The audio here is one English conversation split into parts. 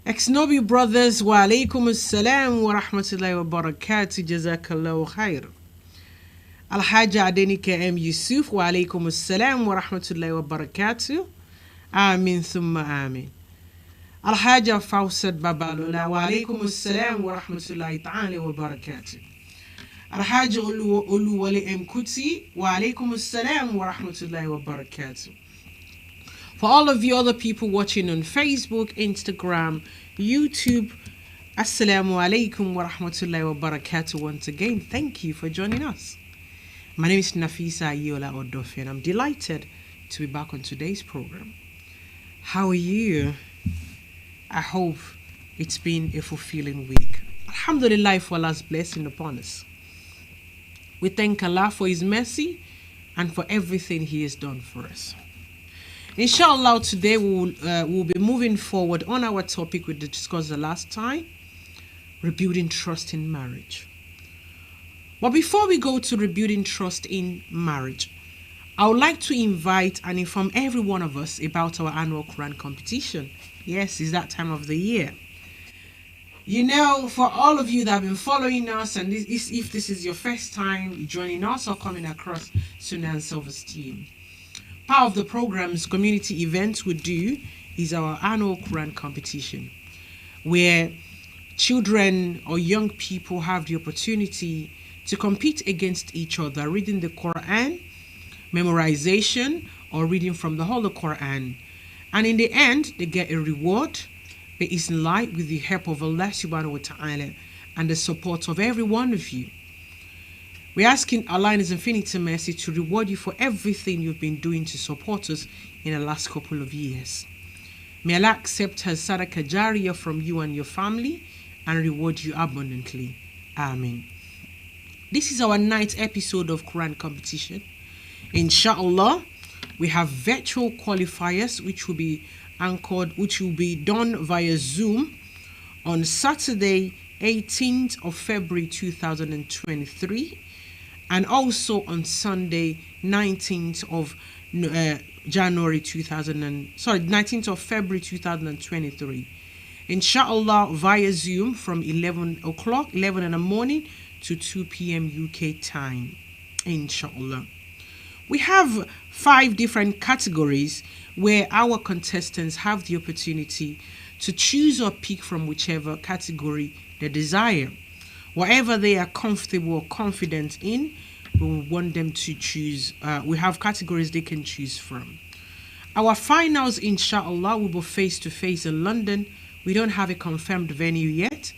Ex-Nobi brothers, wa alaikum assalam wa rahmatullahi wa barakatuh, jazakallahu khair. Alhaja Adenike M. Yusuf, wa alaikum assalam wa rahmatullahi wa barakatuh. Amin thumma amin. Alhaja Fawsat Babalola, wa alaikum assalam wa rahmatullahi ta'ala wa barakatuh. Alhaja Oluwale M. Kuti, wa alaikum assalam wa rahmatullahi wa barakatuh. For all of you other people watching on Facebook, Instagram, YouTube, Assalamu alaikum wa rahmatullahi wa barakatuh. Once again, thank you for joining us. My name is Nafeesa Ayeola Odofe, and I'm delighted to be back on today's program. How are you? I hope it's been a fulfilling week. Alhamdulillah for Allah's blessing upon us. We thank Allah for His mercy and for everything He has done for us. Inshallah, today we'll be moving forward on our topic we discussed the last time, rebuilding trust in marriage. But before we go to rebuilding trust in marriage, I would like to invite and inform every one of us about our annual Quran competition. Yes, it's that time of the year. You know, for all of you that have been following us, and if this is your first time joining us or coming across Sunnah and Esteem, part of the program's community events we do is our annual Quran competition, where children or young people have the opportunity to compete against each other, reading the Quran, memorization, or reading from the whole Quran. And in the end, they get a reward, bi-iznillah, with the help of Allah subhanahu wa ta'ala and the support of every one of you. We're asking Allah in His infinite mercy to reward you for everything you've been doing to support us in the last couple of years. May Allah accept His sadaqah jariyah from you and your family and reward you abundantly. Amen. This is our 9th episode of Quran competition. Inshallah, we have virtual qualifiers which will be done via Zoom on Saturday, 18th of February 2023. And also on Sunday, 19th of February 2023. Inshallah, via Zoom from 11 in the morning to 2 p.m. UK time. Inshallah. We have 5 different categories where our contestants have the opportunity to choose or pick from whichever category they desire. Whatever they are comfortable or confident in, we want them to choose. We have categories they can choose from. Our finals, inshallah, will be face-to-face in London. We don't have a confirmed venue yet.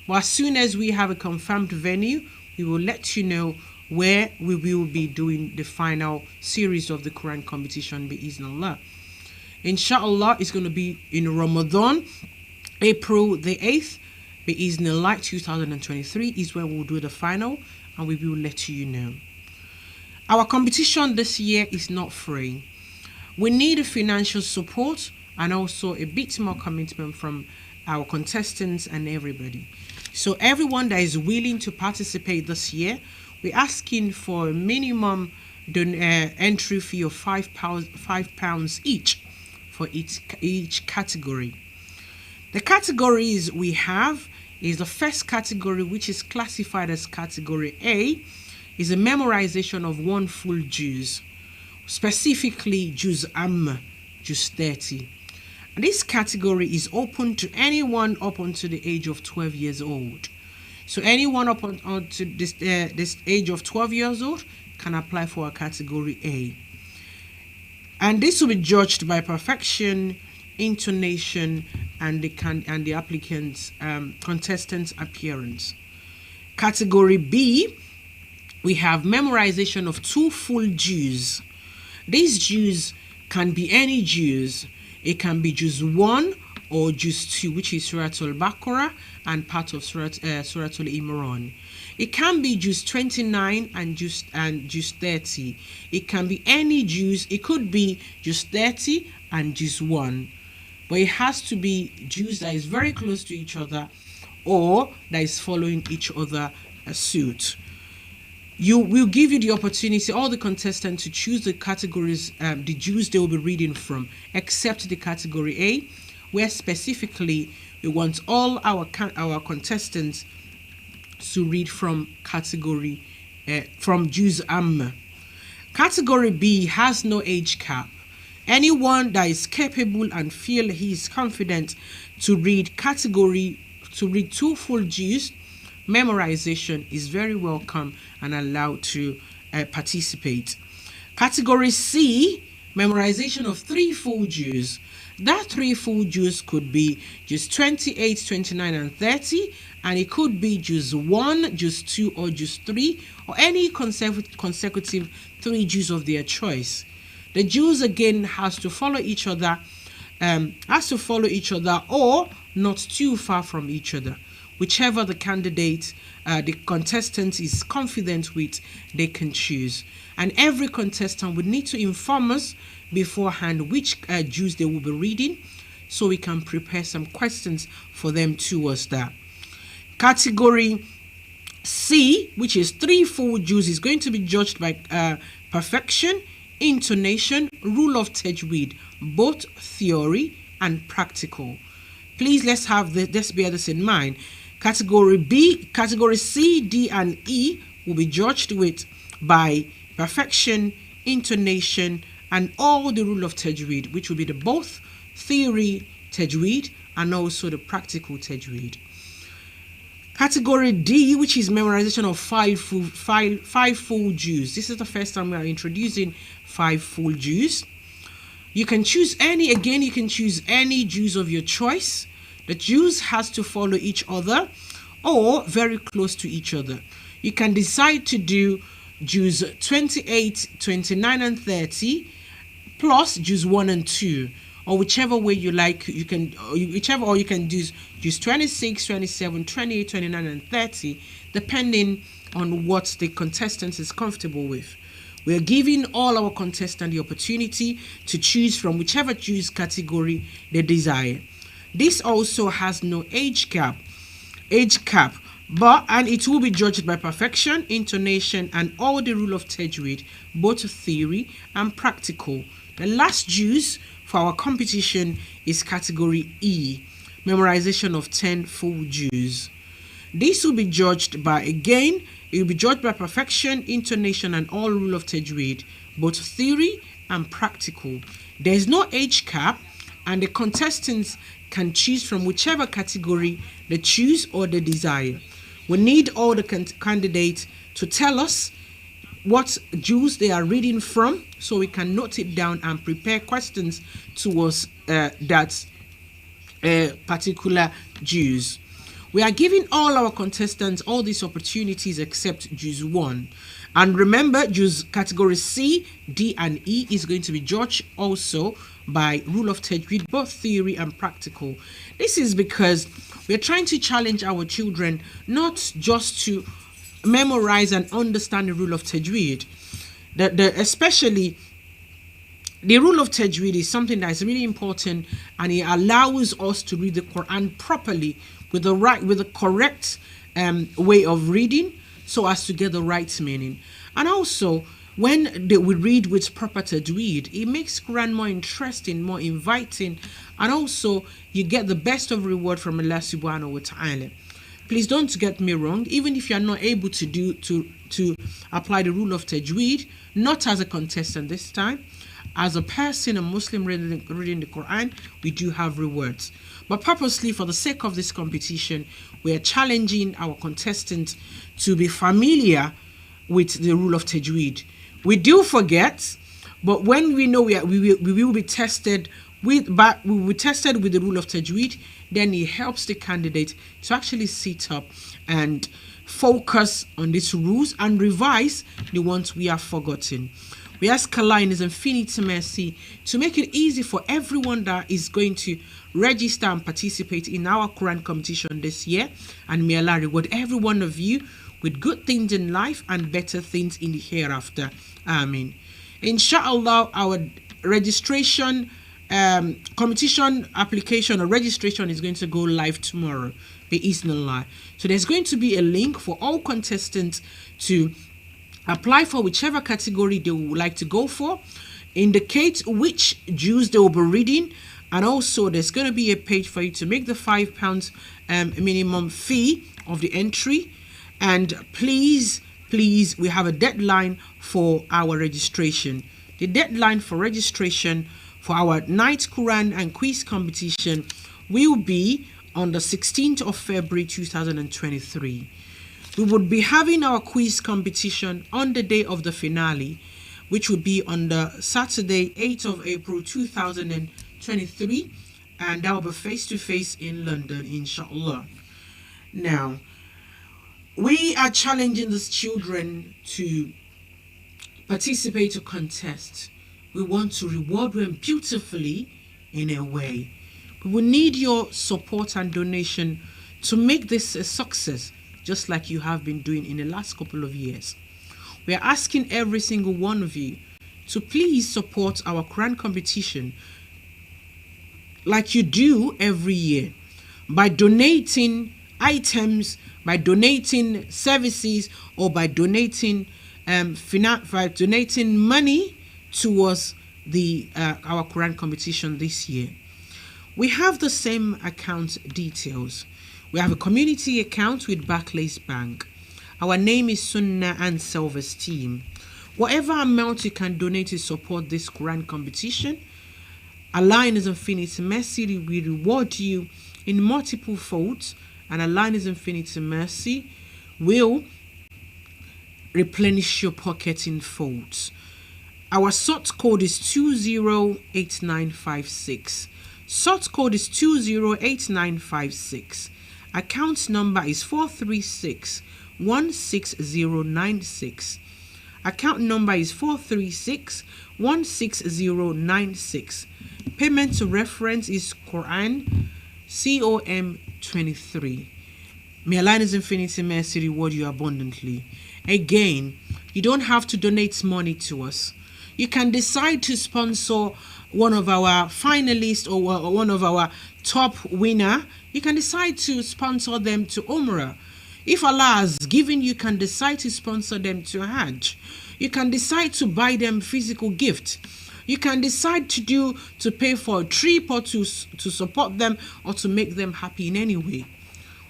But as soon as we have a confirmed venue, we will let you know where we will be doing the final series of the Quran competition, bi-iznillah. Inshallah, it's going to be in Ramadan, April the 8th. Bi-iznillah 2023 is when we'll do the final, and we will let you know. Our competition this year is not free. We need financial support and also a bit more commitment from our contestants and everybody. So everyone that is willing to participate this year, we're asking for a minimum entry fee of £5 each for each category. The categories we have is the first category, which is classified as category A, is a memorization of one full juz, specifically juz amma, juz 30. And this category is open to anyone up until the age of 12 years old. So anyone up onto this age of 12 years old can apply for a category A. And this will be judged by perfection, intonation, and the applicant's contestant's appearance. Category B, we have memorization of 2 full juz. These juz can be any juz. It can be juz 1 or juz 2, which is Surah Al-Baqarah and part of Surah Al-Imran. It can be juz 29 and juz 30. It can be any juz. It could be juz 30 and juz 1. But it has to be juz that is very close to each other or that is following each other suit. You will give you the opportunity, all the contestants, to choose the categories, the juz they will be reading from, except the category A, where specifically We want all our contestants to read from category from Juz Amma. Category B has no age cap. Anyone that is capable and feel he is confident to read two full Juz memorization is very welcome and allowed to participate. Category C, memorization of 3 full Juz. That 3 full Juz could be Juz 28, 29, and 30, and it could be Juz 1, Juz 2, or Juz 3, or any consecutive 3 Juz of their choice. The Juz again has to follow each other, or not too far from each other. Whichever the candidate, the contestant is confident with, they can choose. And every contestant would need to inform us beforehand which Juz they will be reading, so we can prepare some questions for them towards that. Category C, which is 3 full Juz, is going to be judged by perfection, intonation, rule of tajweed, both theory and practical. Please let's bear this in mind. Category C, D, and E will be judged by perfection, intonation, and all the rule of tajweed, which will be the both theory tajweed and also the practical tajweed. Category D, which is memorization of 5 full Juz. This is the first time we are introducing 5 full Juz. You can choose any Juz of your choice. The Juz has to follow each other or very close to each other. You can decide to do Juz 28, 29, and 30 plus Juz 1 and 2, or whichever way you like. You can do Juz 26, 27, 28, 29, and 30, depending on what the contestant is comfortable with. We are giving all our contestants the opportunity to choose from whichever Juz category they desire. This also has no age cap, and it will be judged by perfection, intonation, and all the rule of tajweed, both theory and practical. The last Juz for our competition is category E, memorization of 10 full Juz. This will be judged by perfection, intonation, and all rule of tajweed, both theory and practical. There is no age cap, and the contestants can choose from whichever category they choose or they desire. We need all the candidates to tell us what Juz they are reading from, so we can note it down and prepare questions towards that particular Juz. We are giving all our contestants all these opportunities except Juz 1. And remember, Juz category C, D, and E is going to be judged also by rule of tajweed, both theory and practical. This is because we're trying to challenge our children not just to memorize and understand the rule of tajweed. Especially the rule of tajweed is something that is really important, and it allows us to read the Quran properly with the correct way of reading, so as to get the right meaning. And also, when we read with proper tajweed, it makes Quran more interesting, more inviting, and also you get the best of reward from Allah subhanahu wa ta'ala. Please don't get me wrong, even if you are not able to apply the rule of tajweed, not as a contestant this time, as a person, a Muslim reading the Quran, we do have rewards. But purposely, for the sake of this competition, we are challenging our contestants to be familiar with the rule of tajweed. We do forget, but when we know we will be tested with the rule of tajweed, then it helps the candidate to actually sit up and focus on these rules and revise the ones we have forgotten. We ask Allah in His infinite mercy to make it easy for everyone that is going to register and participate in our Quran competition this year, and may Allah reward every one of you with good things in life and better things in the hereafter. Amen. Inshallah, our registration competition application or registration is going to go live tomorrow, bi-iznillah. So there's going to be a link for all contestants to apply for whichever category they would like to go for, indicate which Juz they will be reading, And also there's going to be a page for you to make the £5 minimum fee of the entry. And please, we have a deadline for our registration. The deadline for registration for our night Quran and quiz competition will be on the 16th of February 2023. We would be having our quiz competition on the day of the finale, which will be on the Saturday, 8th of April 2023, and that will be face-to-face in London, inshallah. Now, we are challenging these children to participate, to contest. We want to reward them beautifully in a way. We will need your support and donation to make this a success, just like you have been doing in the last couple of years. We are asking every single one of you to please support our Quran competition like you do every year by donating items, by donating services, or by donating money towards our Quran competition this year. We have the same account details. We have a community account with Barclays Bank. Our name is Sunnah and Esteem. Whatever amount you can donate to support this Quran competition, Allah in His infinite mercy will reward you in multiple folds, and Allah in His infinite mercy will replenish your pocket in folds. Our sort code is 208956. Sort code is 208956. Account number is 436-16096. Account number is 436-16096. Payment to reference is Quran COM 23. May Allah in His infinite mercy reward you abundantly. Again, you don't have to donate money to us. You can decide to sponsor one of our finalists or one of our top winner. You can decide to sponsor them to Umrah. If Allah has given, you can decide to sponsor them to Hajj. You can decide to buy them physical gift. You can decide to pay for a trip, or to support them, or to make them happy in any way.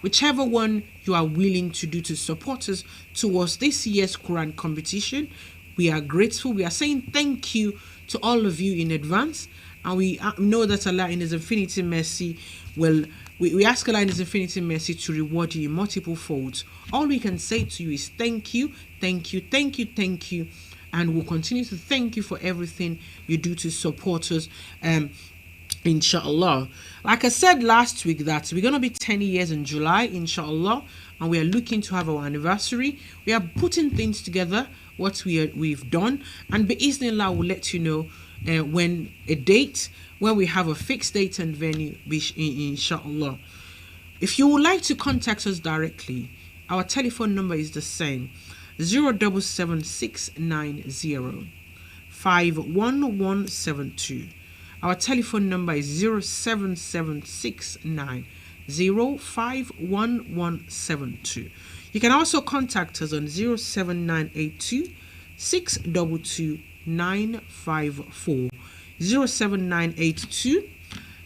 Whichever one you are willing to do to support us towards this year's Quran competition, we are grateful. We are saying thank you to all of you in advance, and we know that Allah in His infinite mercy will. We ask Allah in His infinite mercy to reward you in multiple folds. All we can say to you is thank you, thank you, thank you, thank you, and we'll continue to thank you for everything you do to support us. Inshallah. Like I said last week, that we're going to be 10 years in July, inshallah, and we are looking to have our anniversary. We are putting things together, what we've done, and bi-iznillah will let you know when we have a fixed date and venue, inshallah. If you would like to contact us directly, our telephone number is the same: 077-690 51172. Our telephone number is 077-690 51172. You can also contact us on 07982 622 954. 07982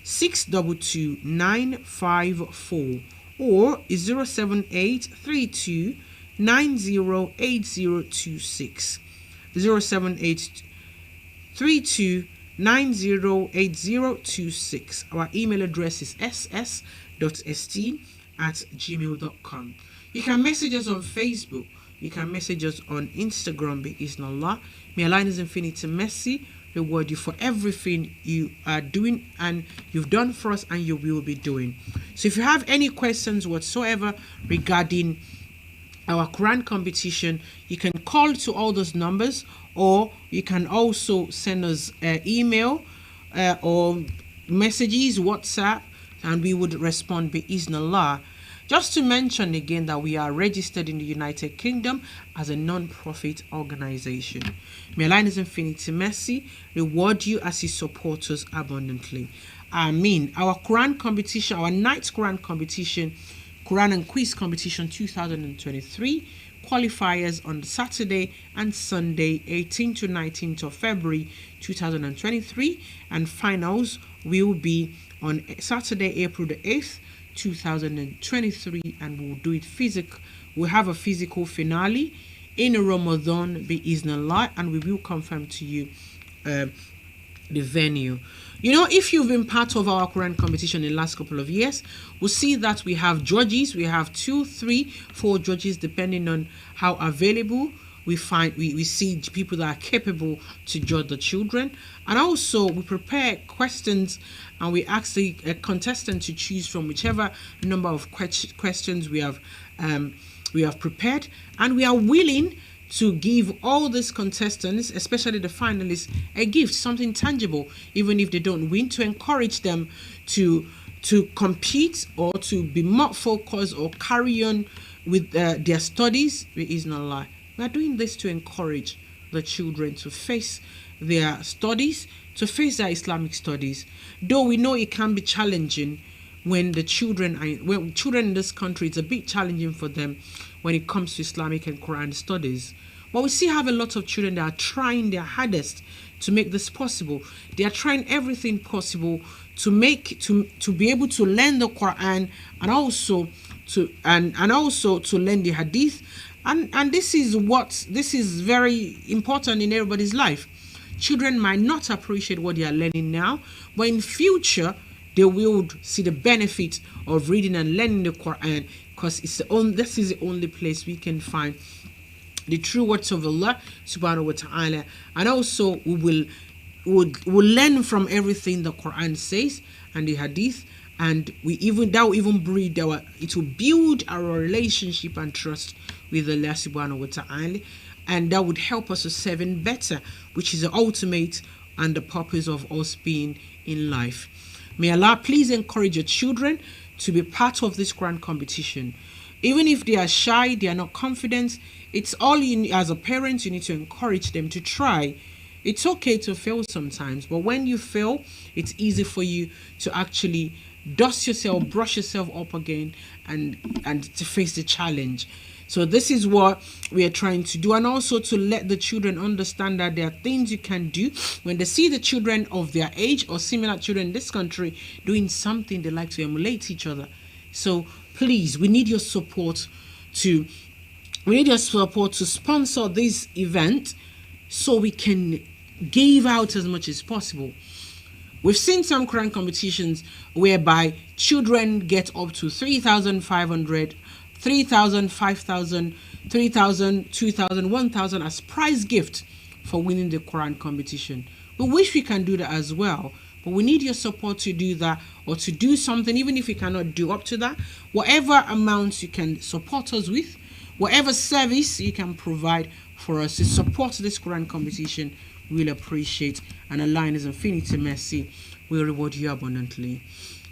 622 954 or 07832 908026. 07832 908026. Our email address is ss.esteem@gmail.com. You can message us on Facebook. You can message us on Instagram, bi-iznillah. May Allah in His infinite mercy reward you for everything you are doing and you've done for us and you will be doing. So if you have any questions whatsoever regarding our Quran competition, you can call to all those numbers, or you can also send us email or messages, WhatsApp, and we would respond bi-iznillah. Just to mention again that we are registered in the United Kingdom as a non-profit organization. May Allah in His infinite mercy reward you as He supports us abundantly. Ameen. Our Quran competition, our night Quran competition, Quran and quiz competition 2023, qualifiers on Saturday and Sunday 18th to 19th of February 2023, and finals will be on Saturday, April the 8th, 2023, and we'll do it physical. We'll have a physical finale in Ramadan bi-iznillah, and we will confirm to you the venue. You know, if you've been part of our Quran competition in the last couple of years, we'll see that we have judges. We have 2, 3, 4 judges, depending on how available we find. We see people that are capable to judge the children. And also, we prepare questions and we ask the contestant to choose from whichever number of questions we have prepared. And we are willing to give all these contestants, especially the finalists, a gift, something tangible, even if they don't win, to encourage them to compete or to be more focused or carry on with their studies. It is not a lie. We are doing this to encourage the children to face their studies, to face their Islamic studies. Though we know it can be challenging when children in this country, it's a bit challenging for them when it comes to Islamic and Quran studies. But we still have a lot of children that are trying their hardest to make this possible. They are trying everything possible to be able to learn the Quran and also to learn the Hadith. And this is very important in everybody's life. Children might not appreciate what they are learning now, but in future they will see the benefit of reading and learning the Quran, because this is the only place we can find the true words of Allah subhanahu wa ta'ala. And also we will learn from everything the Quran says and the Hadith, and that will even it will build our relationship and trust with Allah subhanahu wa ta'ala, and that would help us to serve Him better, which is the ultimate and the purpose of us being in life. May Allah please encourage your children to be part of this Quran competition. Even if they are shy, they are not confident, it's all you, as a parent, you need to encourage them to try. It's okay to fail sometimes, but when you fail, it's easy for you to actually dust yourself, brush yourself up again, and to face the challenge. So this is what we are trying to do, and also to let the children understand that there are things you can do when they see the children of their age or similar children in this country doing something. They like to emulate each other. So please, we need your support to sponsor this event so we can give out as much as possible. We've seen some Quran competitions whereby children get up to 3,500, 3,000, 5,000, 3,000, 2,000, 1,000 as prize gift for winning the Quran competition. We wish we can do that as well, but we need your support to do that, or to do something, even if you cannot do up to that. Whatever amounts you can support us with, whatever service you can provide for us to support this Quran competition, we'll appreciate. And Allah in His infinite mercy will reward you abundantly.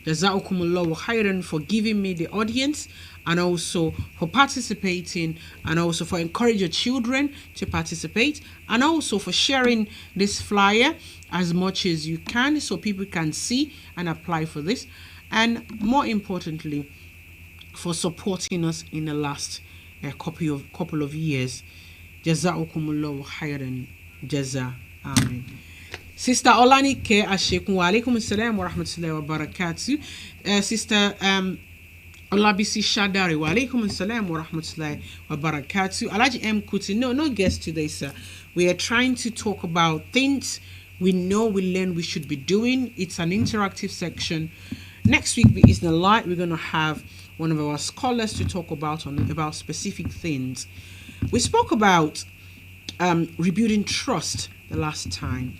Jazakumullahu khairan for giving me the audience, and also for participating, and also for encouraging your children to participate, and also for sharing this flyer as much as you can so people can see and apply for this, and more importantly, for supporting us in the last couple of years. Jazakumullahu khairan. Jaza. Amen. Sister Olanike Ashekun, wa alaikum assalam wa rahmatullahi wa barakatuh. Sister Olabisi Shadari, wa alaikum assalam wa rahmatullahi wa barakatuh. Alaji M. Kuti, no guest today, sir. We are trying to talk about things we know, we learn, we should be doing. It's an interactive section. Next week, bi-iznillah, we're going to have one of our scholars to talk about specific things. We spoke about rebuilding trust the last time.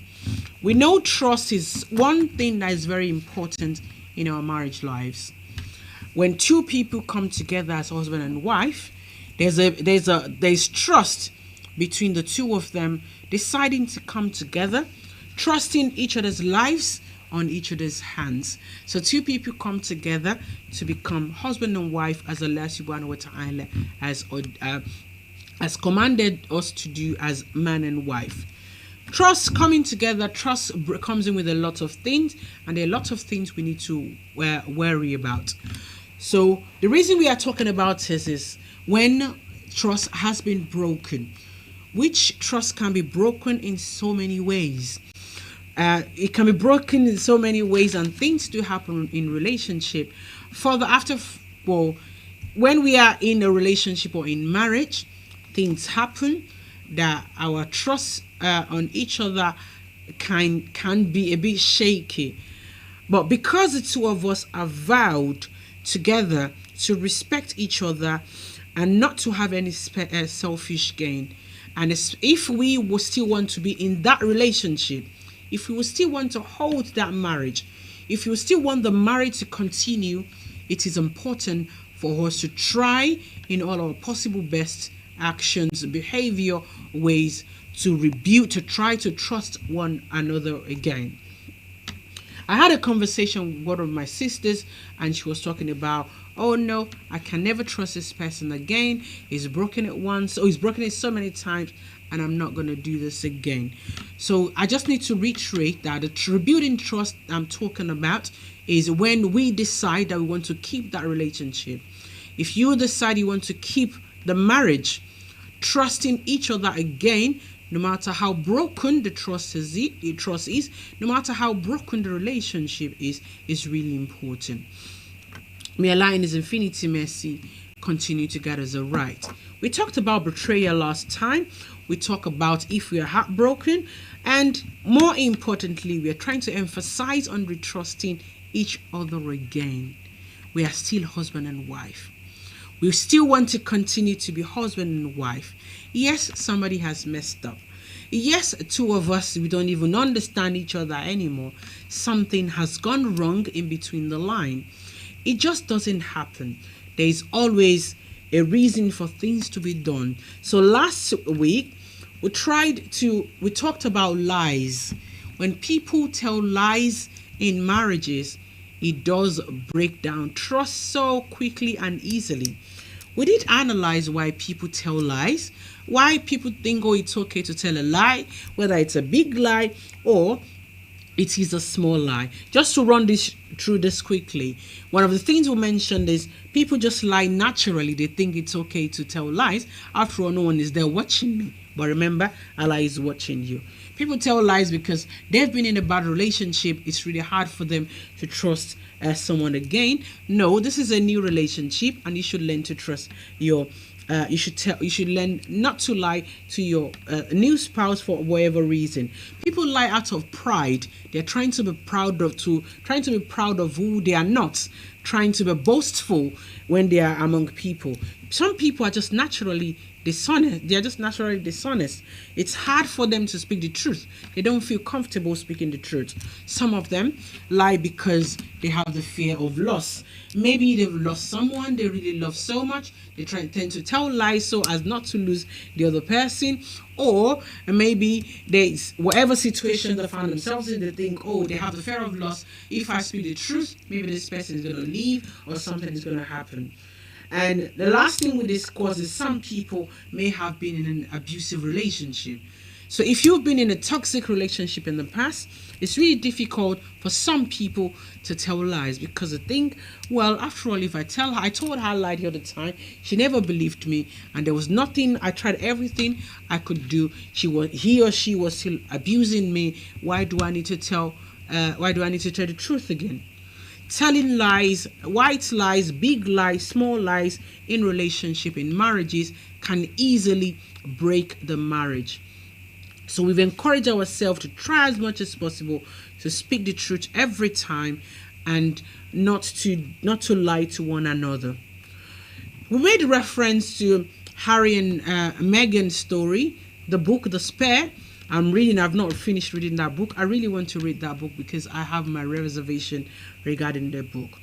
We know trust is one thing that is very important in our marriage lives. When two people come together as husband and wife, there's trust between the two of them, deciding to come together, trusting each other's lives on each other's hands. So two people come together to become husband and wife, as Allah subhanahu wa ta'ala has commanded us to do as man and wife. Trust coming together, trust comes in with a lot of things, and there are a lot of things we need to worry about. So the reason we are talking about this is when trust has been broken, which trust can be broken in so many ways. It can be broken in so many ways, and things do happen in relationship. Further, well, when we are in a relationship or in marriage, things happen that our trust on each other can be a bit shaky. But because the two of us are vowed together to respect each other and not to have any selfish gain, and if we will still want to be in that relationship, if we will still want to hold that marriage, if you still want the marriage to continue, it is important for us to try in all our possible best actions, behavior, ways to rebuild, to try to trust one another again. I had a conversation with one of my sisters, and she was talking about, oh no, I can never trust this person again. He's broken it once, or he's broken it so many times, and I'm not going to do this again. So I just need to reiterate that the rebuilding trust I'm talking about is when we decide that we want to keep that relationship. If you decide you want to keep the marriage, trusting each other again, no matter how broken the trust is, no matter how broken the relationship is really important. May Allah in His infinity mercy continue to guide us aright. We talked about betrayal last time. We talked about if we are heartbroken, and more importantly, we are trying to emphasize on retrusting each other again. We are still husband and wife. We still want to continue to be husband and wife. Yes, somebody has messed up. Yes, two of us, we don't even understand each other anymore. Something has gone wrong in between the line. It just doesn't happen. There is always a reason for things to be done. So last week, we talked about lies. When people tell lies in marriages, it does break down trust so quickly and easily. We did analyze why people tell lies, why people think, oh, it's okay to tell a lie, whether it's a big lie or it is a small lie. Just to run through this quickly, one of the things we mentioned is people just lie naturally. They think it's okay to tell lies. After all, no one is there watching me. But remember, Allah is watching you. People tell lies because they've been in a bad relationship. It's really hard for them to trust someone again. No, this is a new relationship, and you should learn to trust your. You should learn not to lie to your new spouse for whatever reason. People lie out of pride. They're trying to be proud of who they are not. Trying to be boastful when they are among people. Some people are just naturally dishonest. They are just naturally dishonest. It's hard for them to speak the truth. They don't feel comfortable speaking the truth. Some of them lie because they have the fear of loss. Maybe they've lost someone they really love so much. They tend to tell lies so as not to lose the other person. Or maybe there's whatever situation they find themselves in, they think, oh, they have the fear of loss. If I speak the truth, maybe this person is going to leave or something is going to happen. And the last thing we discuss is some people may have been in an abusive relationship. So if you've been in a toxic relationship in the past, it's really difficult for some people to tell lies because they think, well, after all, if I told her I lied the other time, she never believed me, and there was nothing, I tried everything I could do. He or she was still abusing me. Why do I need to tell the truth again? Telling lies, white lies, big lies, small lies in relationship, in marriages can easily break the marriage. So we've encouraged ourselves to try as much as possible to speak the truth every time and not to lie to one another. We made reference to Harry and Meghan's story, the book The Spare. I've not finished reading that book. I really want to read that book because I have my reservation regarding the book.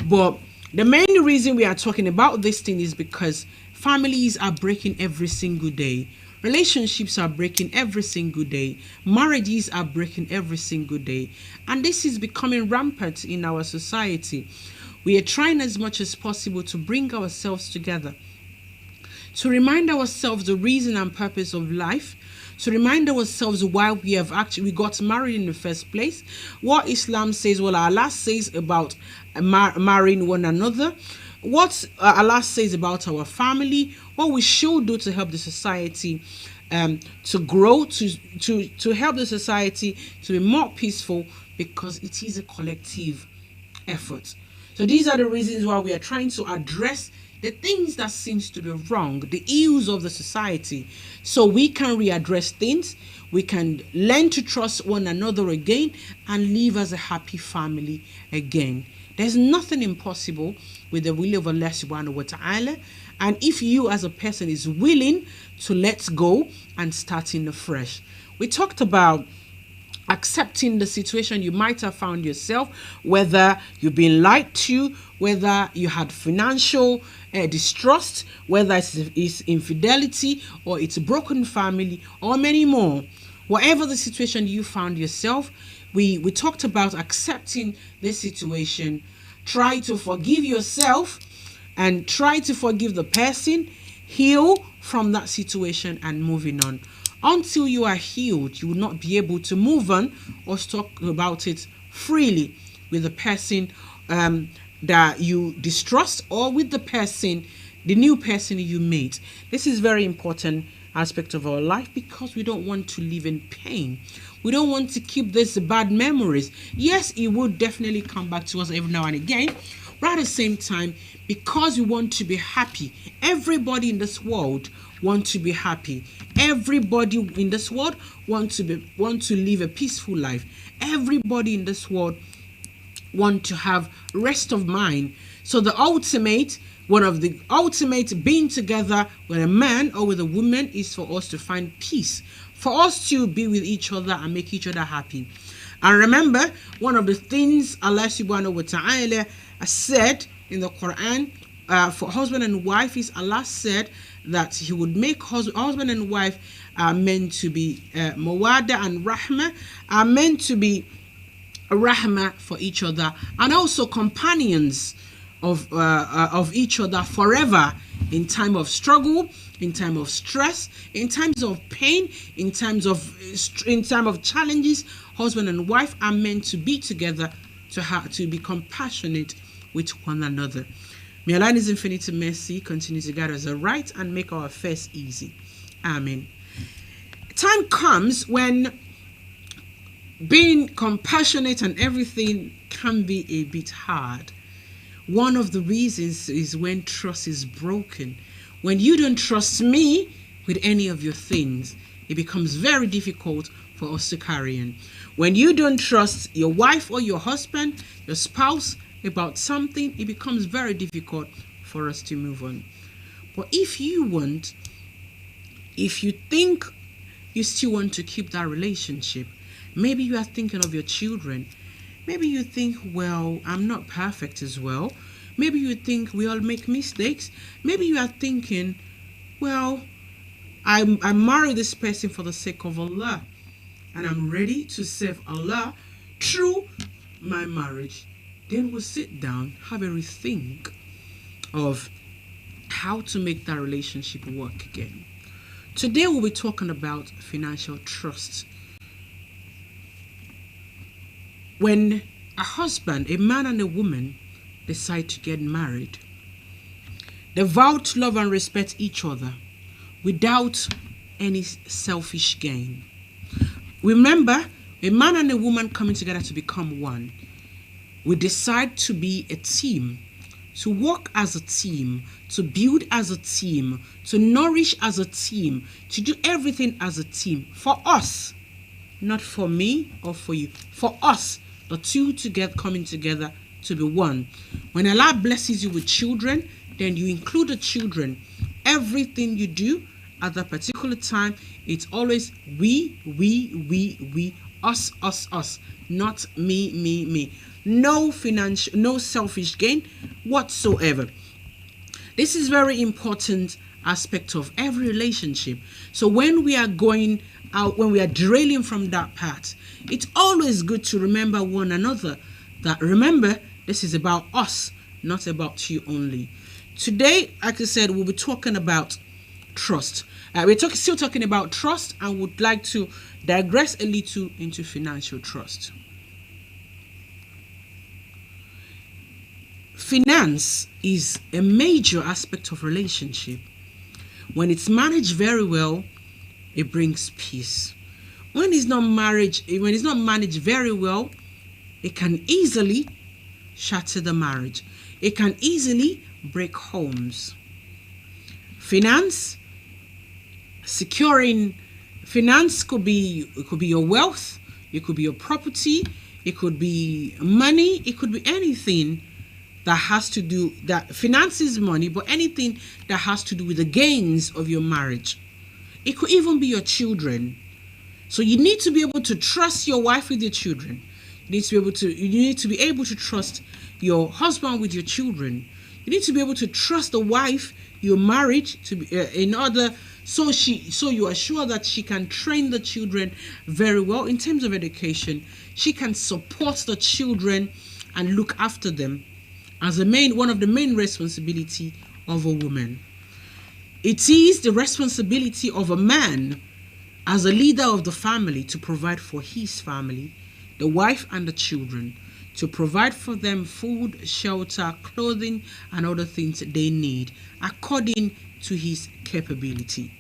But the main reason we are talking about this thing is because families are breaking every single day. Relationships are breaking every single day. Marriages are breaking every single day. And this is becoming rampant in our society. We are trying as much as possible to bring ourselves together, to remind ourselves the reason and purpose of life, to remind ourselves why we got married in the first place, what Islam says, what Allah says about marrying one another, what Allah says about our family, what we should do to help the society to grow, to help the society to be more peaceful, because it is a collective effort. So these are the reasons why we are trying to address the things that seems to be wrong, the ills of the society, so we can readdress things, we can learn to trust one another again, and live as a happy family again. There's nothing impossible with the will of Allah subhanahu wa ta'ala. And if you as a person is willing to let go and starting afresh. We talked about accepting the situation you might have found yourself, whether you've been lied to, whether you had financial distrust, whether it's infidelity, or it's a broken family, or many more. Whatever the situation you found yourself, we talked about accepting the situation. Try to forgive yourself and try to forgive the person, heal from that situation, and moving on. Until you are healed, you will not be able to move on or talk about it freely with the person that you distrust, or with the person, the new person you meet. This is very important aspect of our life, because we don't want to live in pain. We don't want to keep these bad memories. Yes, it will definitely come back to us every now and again, but at the same time, because we want to be happy, everybody in this world want to be happy. Everybody in this world want to live a peaceful life. Everybody in this world want to have rest of mind. So one of the ultimate being together with a man or with a woman is for us to find peace, for us to be with each other and make each other happy. And remember, one of the things Allah subhanahu wa ta'ala said in the Quran for husband and wife is, Allah said that he would make husband and wife are meant to be mawadda and rahma, are meant to be rahma for each other, and also companions of each other forever, in time of struggle, in time of stress, in times of pain, in time of challenges. Husband and wife are meant to be together, to be compassionate with one another. May Allah in His infinite mercy continue to guide us aright and make our affairs easy. Amen. Time comes when being compassionate and everything can be a bit hard. One of the reasons is when trust is broken. When you don't trust me with any of your things, it becomes very difficult for us to carry on. When you don't trust your wife or your husband, your spouse, about something, it becomes very difficult for us to move on. But if you think you still want to keep that relationship, maybe you are thinking of your children. Maybe you think, well, I'm not perfect as well. Maybe you think we all make mistakes. Maybe you are thinking, well, I married this person for the sake of Allah, and I'm ready to serve Allah through my marriage. Then we'll sit down, have a rethink of how to make that relationship work again. Today we'll be talking about financial trust. When a husband, a man and a woman, decide to get married, they vow to love and respect each other without any selfish gain. Remember, a man and a woman coming together to become one. We decide to be a team, to work as a team, to build as a team, to nourish as a team, to do everything as a team. For us, not for me or for you. For us, the two coming together to be one. When Allah blesses you with children, then you include the children. Everything you do at that particular time, it's always we, us, not me. No selfish gain whatsoever. This is very important aspect of every relationship. So when we are going out, when we are derailing from that path, it's always good to remember one another. That remember, this is about us, not about you only. Today, like I said, we'll be talking about trust. We're still talking about trust, and would like to digress a little into financial trust. Finance is a major aspect of relationship. When it's managed very well, it brings peace. When it's not managed very well, it can easily shatter the marriage. It can easily break homes. Securing finance could be your wealth, it could be your property, it could be money, it could be anything that has to do, that finance is money, but anything that has to do with the gains of your marriage. It could even be your children. So you need to be able to trust your wife with your children. You need to be able to trust your husband with your children. You need to be able to trust the wife you're married to be, so you are sure that she can train the children very well in terms of education. She can support the children and look after them as one of the main responsibility of a woman. It is the responsibility of a man as a leader of the family to provide for his family, the wife and the children, to provide for them food, shelter, clothing, and other things they need according to his capability.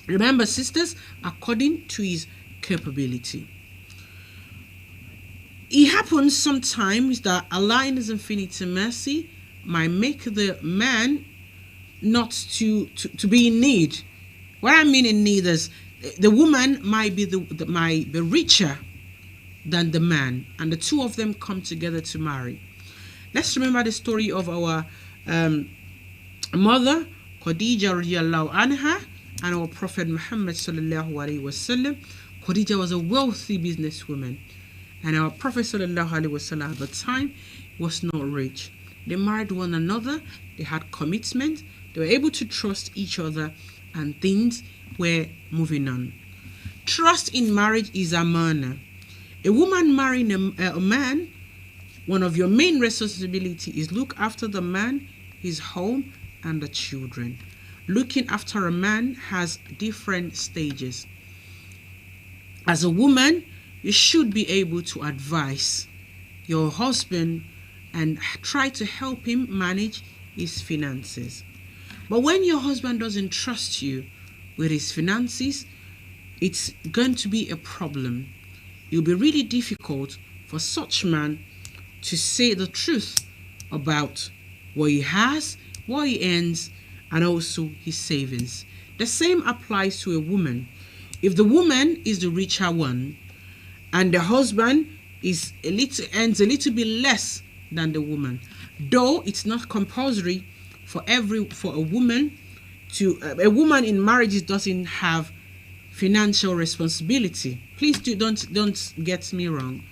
Remember, sisters, according to his capability. It happens sometimes that Allah in his infinite mercy might make the man not to be in need. What I mean in need is the woman might be richer than the man, and the two of them come together to marry. Let's remember the story of our mother Khadija radiallahu anha and our Prophet Muhammad sallallahu alaihi wasallam. Khadija was a wealthy businesswoman, and our Prophet sallallahu alaihi wasallam at the time was not rich. They married one another, they had commitment, they were able to trust each other, and things were moving on. Trust in marriage is amana. A woman marrying a man, one of your main responsibilities is look after the man, his home, and the children. Looking after a man has different stages. As a woman, you should be able to advise your husband and try to help him manage his finances. But when your husband doesn't trust you with his finances, it's going to be a problem. It will be really difficult for such man to say the truth about what he has, what he earns, and also his savings. The same applies to a woman. If the woman is the richer one and the husband earns a little bit less than the woman, though it's not compulsory for a woman a woman in marriages doesn't have financial responsibility. Please don't get me wrong.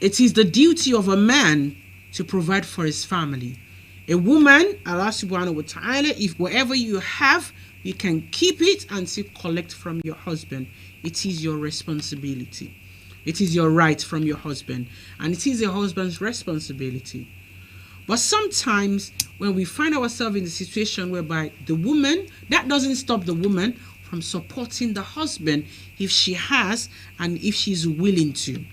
It is the duty of a man to provide for his family. A woman, Allah subhanahu wa ta'ala, if whatever you have, you can keep it and still collect from your husband. It is your responsibility. It is your right from your husband, and it is your husband's responsibility. But sometimes when we find ourselves in a situation whereby the woman, that doesn't stop the woman from supporting the husband if she has and if she's willing to.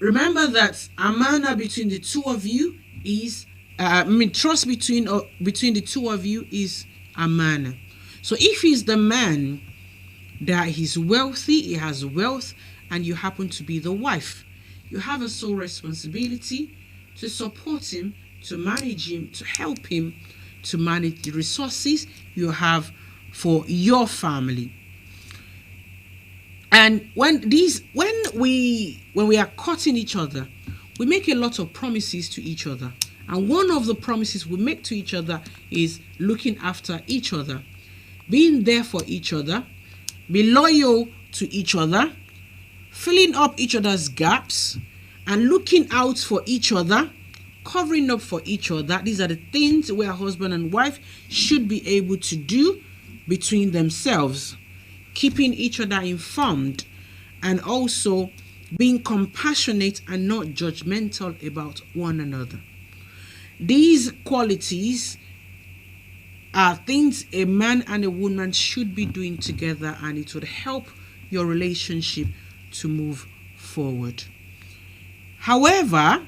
Remember that amana between the two of you is, trust between the two of you is amana. So if he's the man that he's wealthy, he has wealth, and you happen to be the wife, you have a sole responsibility to support him, to manage him, to help him to manage the resources you have for your family. And when we are cutting each other, we make a lot of promises to each other. And one of the promises we make to each other is looking after each other, being there for each other, be loyal to each other, filling up each other's gaps, and looking out for each other, covering up for each other. These are the things where husband and wife should be able to do between themselves, keeping each other informed, and also being compassionate and not judgmental about one another. These qualities are things a man and a woman should be doing together, and it would help your relationship to move forward. However,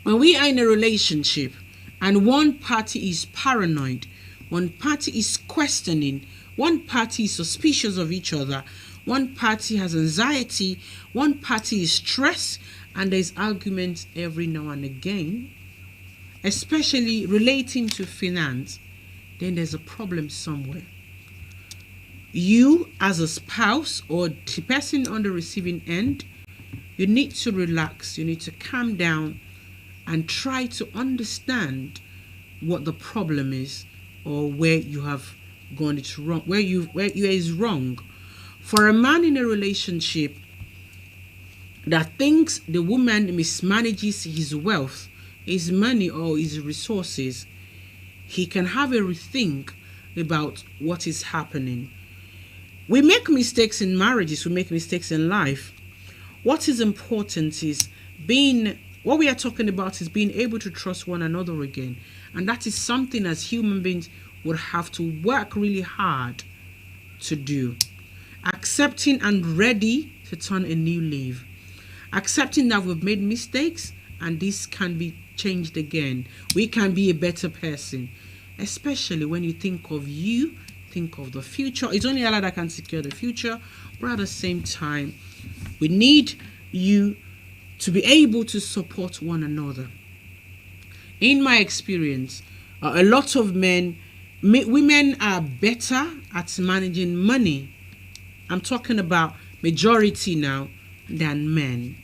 when we are in a relationship and one party is paranoid, one party is questioning, One party is suspicious of each other. One party has anxiety. One party is stressed. And there's arguments every now and again, especially relating to finance. Then there's a problem somewhere. You as a spouse or the person on the receiving end, you need to relax. You need to calm down and try to understand what the problem is, or where you have gone it wrong, where you is wrong. For a man in a relationship that thinks the woman mismanages his wealth, his money, or his resources, he can have a rethink about what is happening. We make mistakes in marriages, we make mistakes in life. What is important is what we are talking about is being able to trust one another again. And that is something as human beings would have to work really hard to do. Accepting and ready to turn a new leaf. Accepting that we've made mistakes and this can be changed again. We can be a better person. Especially when you think of the future. It's only Allah that can secure the future. But at the same time, we need you to be able to support one another. In my experience, a lot of women are better at managing money. I'm talking about majority now than men.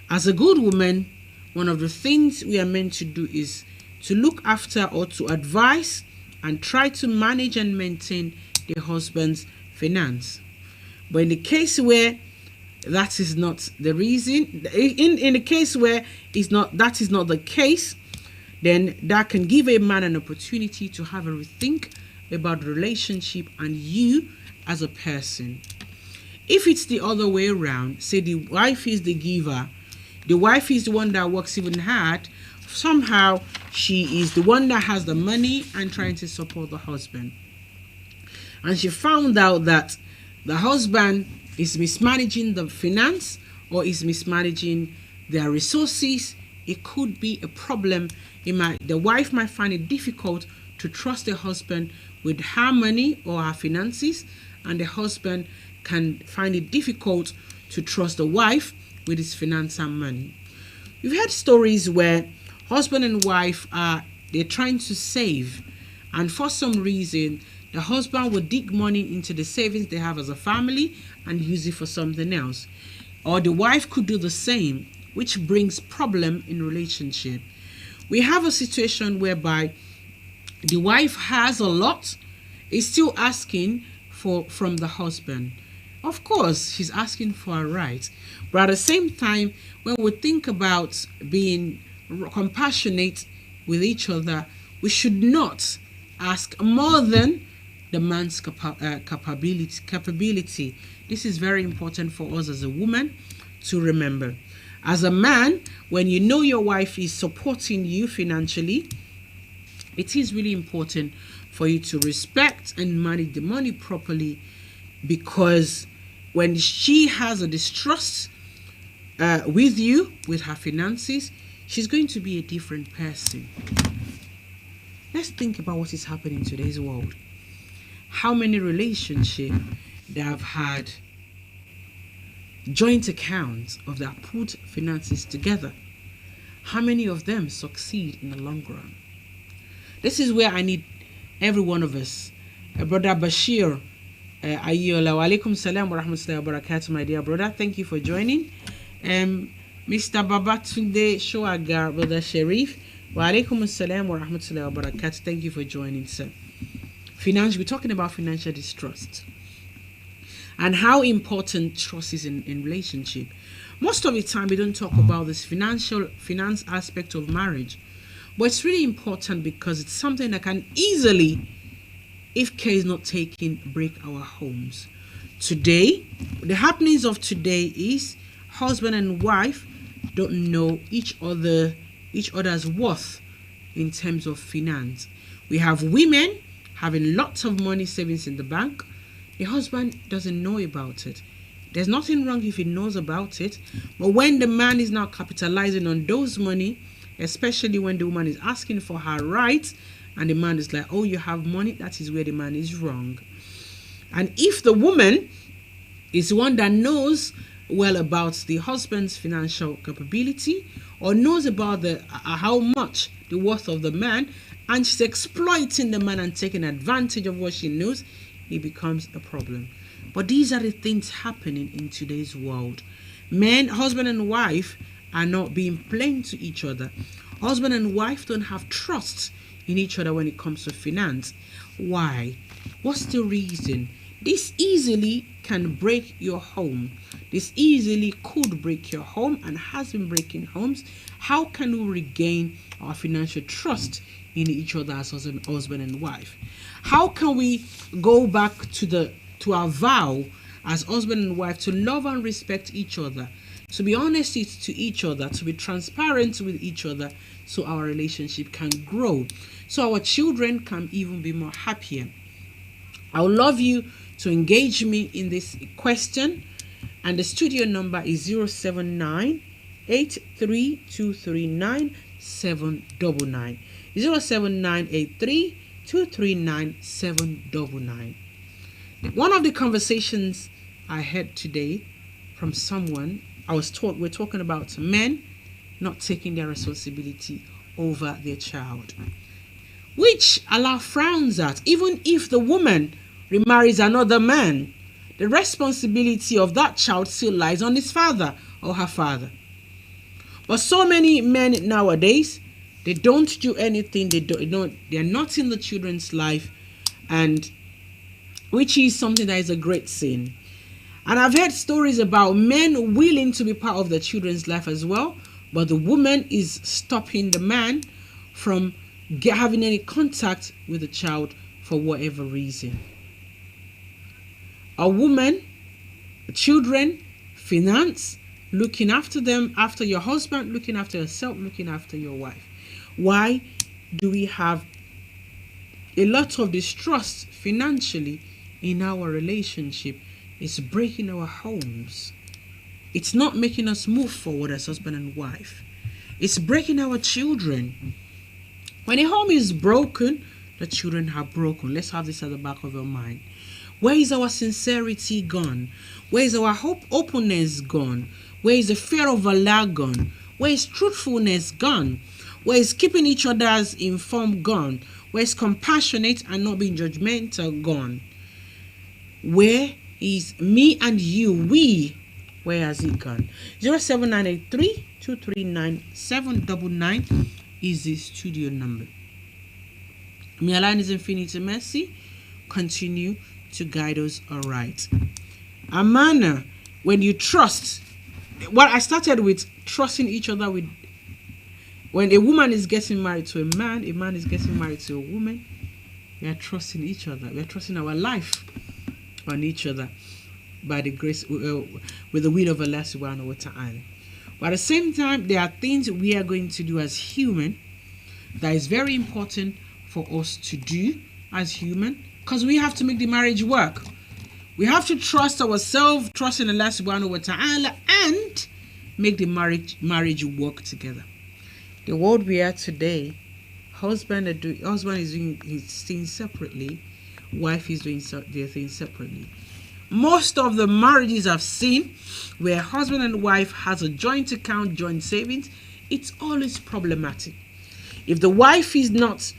As a good woman, one of the things we are meant to do is to look after or to advise and try to manage and maintain the husband's finance. But in the case where that is not the reason, in the case where that is not the case, then that can give a man an opportunity to have a rethink about the relationship and you as a person. If it's the other way around, say the wife is the giver, the wife is the one that works even hard, somehow she is the one that has the money and trying to support the husband. And she found out that the husband is mismanaging the finance or is mismanaging their resources. It could be a problem. The wife might find it difficult to trust the husband with her money or her finances, and the husband can find it difficult to trust the wife with his finance and money. We've heard stories where husband and wife they're trying to save, and for some reason the husband will dig money into the savings they have as a family and use it for something else, or the wife could do the same, which brings problem in relationship. We have a situation whereby the wife has a lot, is still asking from the husband. Of course, she's asking for a right, but at the same time, when we think about being compassionate with each other, we should not ask more than the man's capability. This is very important for us as a woman to remember. As a man, when you know your wife is supporting you financially, it is really important for you to respect and manage the money properly, because when she has a distrust with you, with her finances, she's going to be a different person. Let's think about what is happening in today's world. How many relationships that have had joint accounts of their put finances together? How many of them succeed in the long run? This is where I need every one of us. Brother Bashir Ayeola, wa alaikum salam wa rahmatullahi wa barakatuh, my dear brother. Thank you for joining. Mr. Babatunde Shoaga, Brother Sharif, wa alaikum salam wa rahmatullahi wa barakatuh. Thank you for joining, sir. We're talking about financial distrust and how important trust is in relationship. Most of the time, we don't talk about this finance aspect of marriage, but it's really important because it's something that can easily, if care is not taken, break our homes. Today, the happenings of today is husband and wife don't know each other's worth in terms of finance. We have women having lots of money savings in the bank. The husband doesn't know about it. There's nothing wrong if he knows about it, but when the man is now capitalizing on those money, especially when the woman is asking for her rights, and the man is like, oh, you have money, that is where the man is wrong. And if the woman is one that knows well about the husband's financial capability, or knows about the how much the worth of the man, and she's exploiting the man and taking advantage of what she knows, it becomes a problem. But these are the things happening in today's world. Men, husband and wife, are not being plain to each other. Husband and wife don't have trust in each other when it comes to finance. Why? What's the reason? This easily can break your home. This easily could break your home and has been breaking homes. How can we regain our financial trust in each other as husband and wife? How can we go back to our vow as husband and wife to love and respect each other, to be honest to each other, to be transparent with each other, so our relationship can grow, so our children can even be more happier? I would love you to engage me in this question, and the studio number is 079 83239 799 079 83239 799. One of the conversations I had today from someone, we're talking about men not taking their responsibility over their child, which Allah frowns at. Even if the woman remarries another man, the responsibility of that child still lies on his father or her father. But so many men nowadays, they don't do anything. They're not in the children's life, and which is something that is a great sin. And I've heard stories about men willing to be part of the children's life as well, but the woman is stopping the man from having any contact with the child for whatever reason. A woman, children, finance, looking after them, after your husband, looking after yourself, looking after your wife. Why do we have a lot of distrust financially in our relationship? It's breaking our homes. It's not making us move forward as husband and wife. It's breaking our children. When a home is broken, the children are broken. Let's have this at the back of your mind. Where is our sincerity gone? Where is our openness gone? Where is the fear of Allah gone? Where is truthfulness gone? Where is keeping each other's informed gone? Where is compassionate and not being judgmental gone? Where is me and you, we? Where has it gone? 07983 239 799 is the studio number. May Allah in His infinite mercy continue to guide us aright. Amana, when you trust, what I started with trusting each other with, when a woman is getting married to a man is getting married to a woman, we are trusting each other. We are trusting our life on each other by the grace, with the will of Allah subhanahu wa ta'ala. But at the same time, there are things we are going to do as human that is very important for us to do as human, because we have to make the marriage work. We have to trust ourselves, trust in Allah subhanahu wa ta'ala, and make the marriage work together. The world we are today, husband is doing his things separately, wife is doing their things separately. Most of the marriages I've seen where husband and wife has a joint account, joint savings, it's always problematic. If the wife is not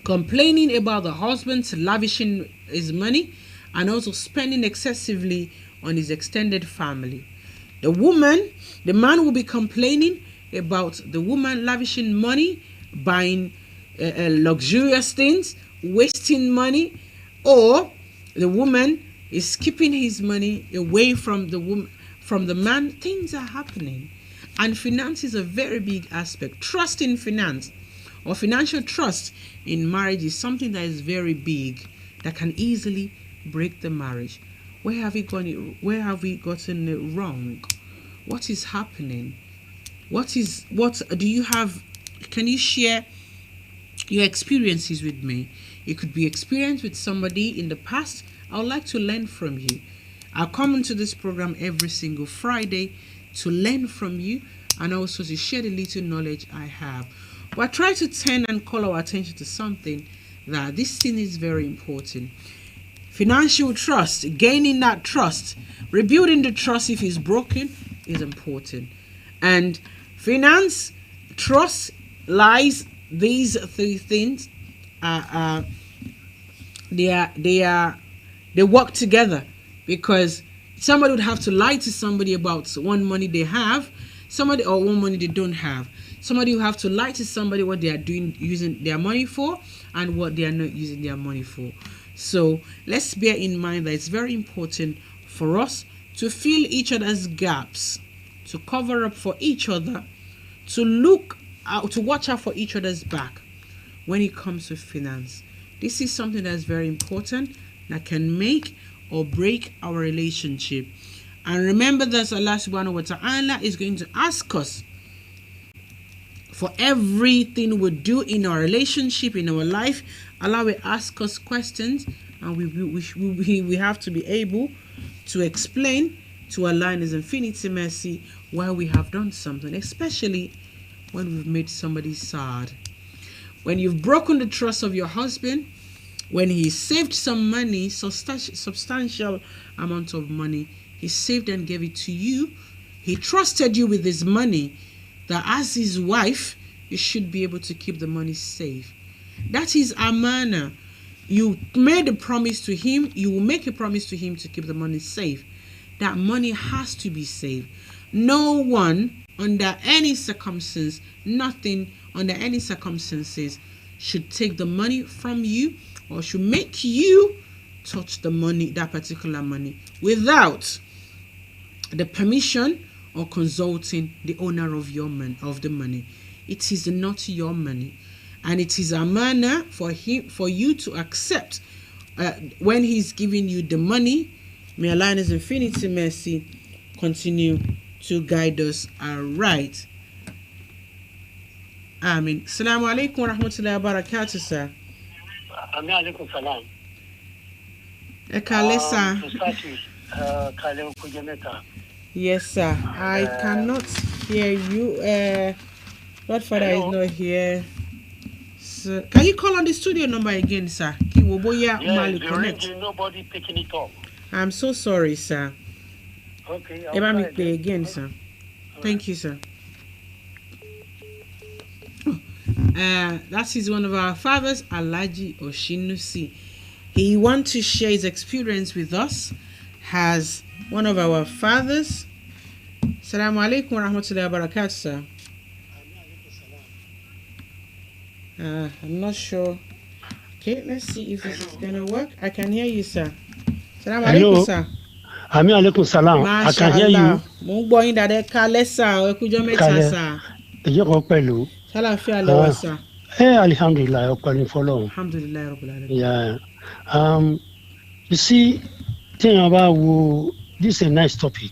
complaining about the husband lavishing his money and also spending excessively on his extended family, the man will be complaining about the woman lavishing money, buying luxurious things, wasting money, or the woman is keeping his money away from the man. Things are happening, and finance is a very big aspect. Trust in finance or financial trust in marriage is something that is very big, that can easily break the marriage. Where have we gotten it wrong? What is happening? What do you have? Can you share your experiences with me? It could be experience with somebody in the past. I would like to learn from you. I come into this program every single Friday to learn from you and also to share the little knowledge I have. But I try to turn and call our attention to something, that this thing is very important. Financial trust, gaining that trust, rebuilding the trust if it's broken is important. And finance, trust, lies, these three things they work together, because somebody would have to lie to somebody about one money they have, somebody, or one money they don't have. Somebody will have to lie to somebody what they are doing, using their money for, and what they are not using their money for. So let's bear in mind that it's very important for us to fill each other's gaps, to cover up for each other, to look out, to watch out for each other's back when it comes to finance. This is something that's very important, that can make or break our relationship. And remember that Allah subhanahu wa ta'ala is going to ask us for everything we do in our relationship, in our life. Allah will ask us questions, and we have to be able to explain to Allah in His infinite mercy why we have done something, especially when we've made somebody sad. When you've broken the trust of your husband, when he saved some money, substantial amount of money, he saved and gave it to you. He trusted you with his money, that as his wife, you should be able to keep the money safe. That is amana. You made a promise to him, you will make a promise to him to keep the money safe. That money has to be saved. No one, under any circumstance, nothing under any circumstances should take the money from you or should make you touch the money, that particular money, without the permission or consulting the owner of the money. It is not your money, and it is a manner for you to accept when he's giving you the money. May Allah in His infinite mercy continue to guide us aright. Amen. Assalamu alaikum wa rahmatullahi wa barakatuh, sir. Amin alaikum salam. Ekalesa. Yes, sir. I cannot hear you. Godfather is not here. So, can you call on the studio number again, sir? Nobody picking it up. I'm so sorry, sir. Okay. Let me play again, sir. Thank you, sir. That is one of our fathers, Alhaji Oshinusi. He wants to share his experience with us as one of our fathers. Assalamu alaikum wa rahmatullahi wa barakatuh, sir. I'm not sure. Okay, let's see if this is gonna work. I can hear you, sir. Assalamu alaikum, sir. Amin alaikum salam. I can hear you. Mo gbọ́ yín dáadáa. Kálẹ́ ọkùjọ́ mẹ́ta, sir. Ẹjọ́ kan pẹ̀lú. Ṣàlàáfíà lẹ́wọ̀, sir. Alhamdulillah, ọpẹ́ ni fọ́lọ́run. Alhamdulillah rabbil alamin. Yeah. You see, thinking about this is a nice topic,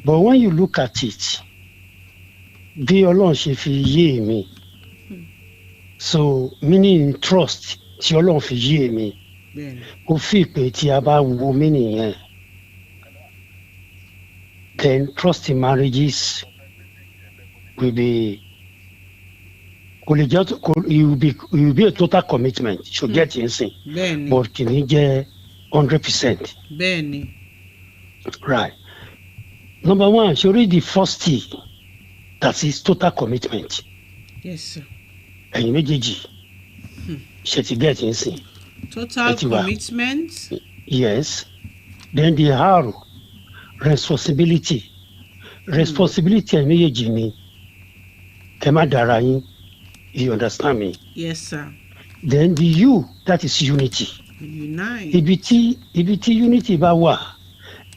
but when you look at it, bí Ọlọ́run ṣe fi yé mi, so meaning trust tí Ọlọ́run fi yé mi, ó fi pé tí a bá wo meaning yẹn, then trust in marriages will be. It will be a total commitment. You should get insane. But can you get 100%? Benny. Right. Number one, you read the first T. That is total commitment. Yes, sir. And you make it. Should get insane. Total commitment. Yes. Then the R, responsibility. Responsibility and me. Kemadarayin. You understand me? Yes, sir. Then the U, that is unity. Unite. Ibiti unity ba wa.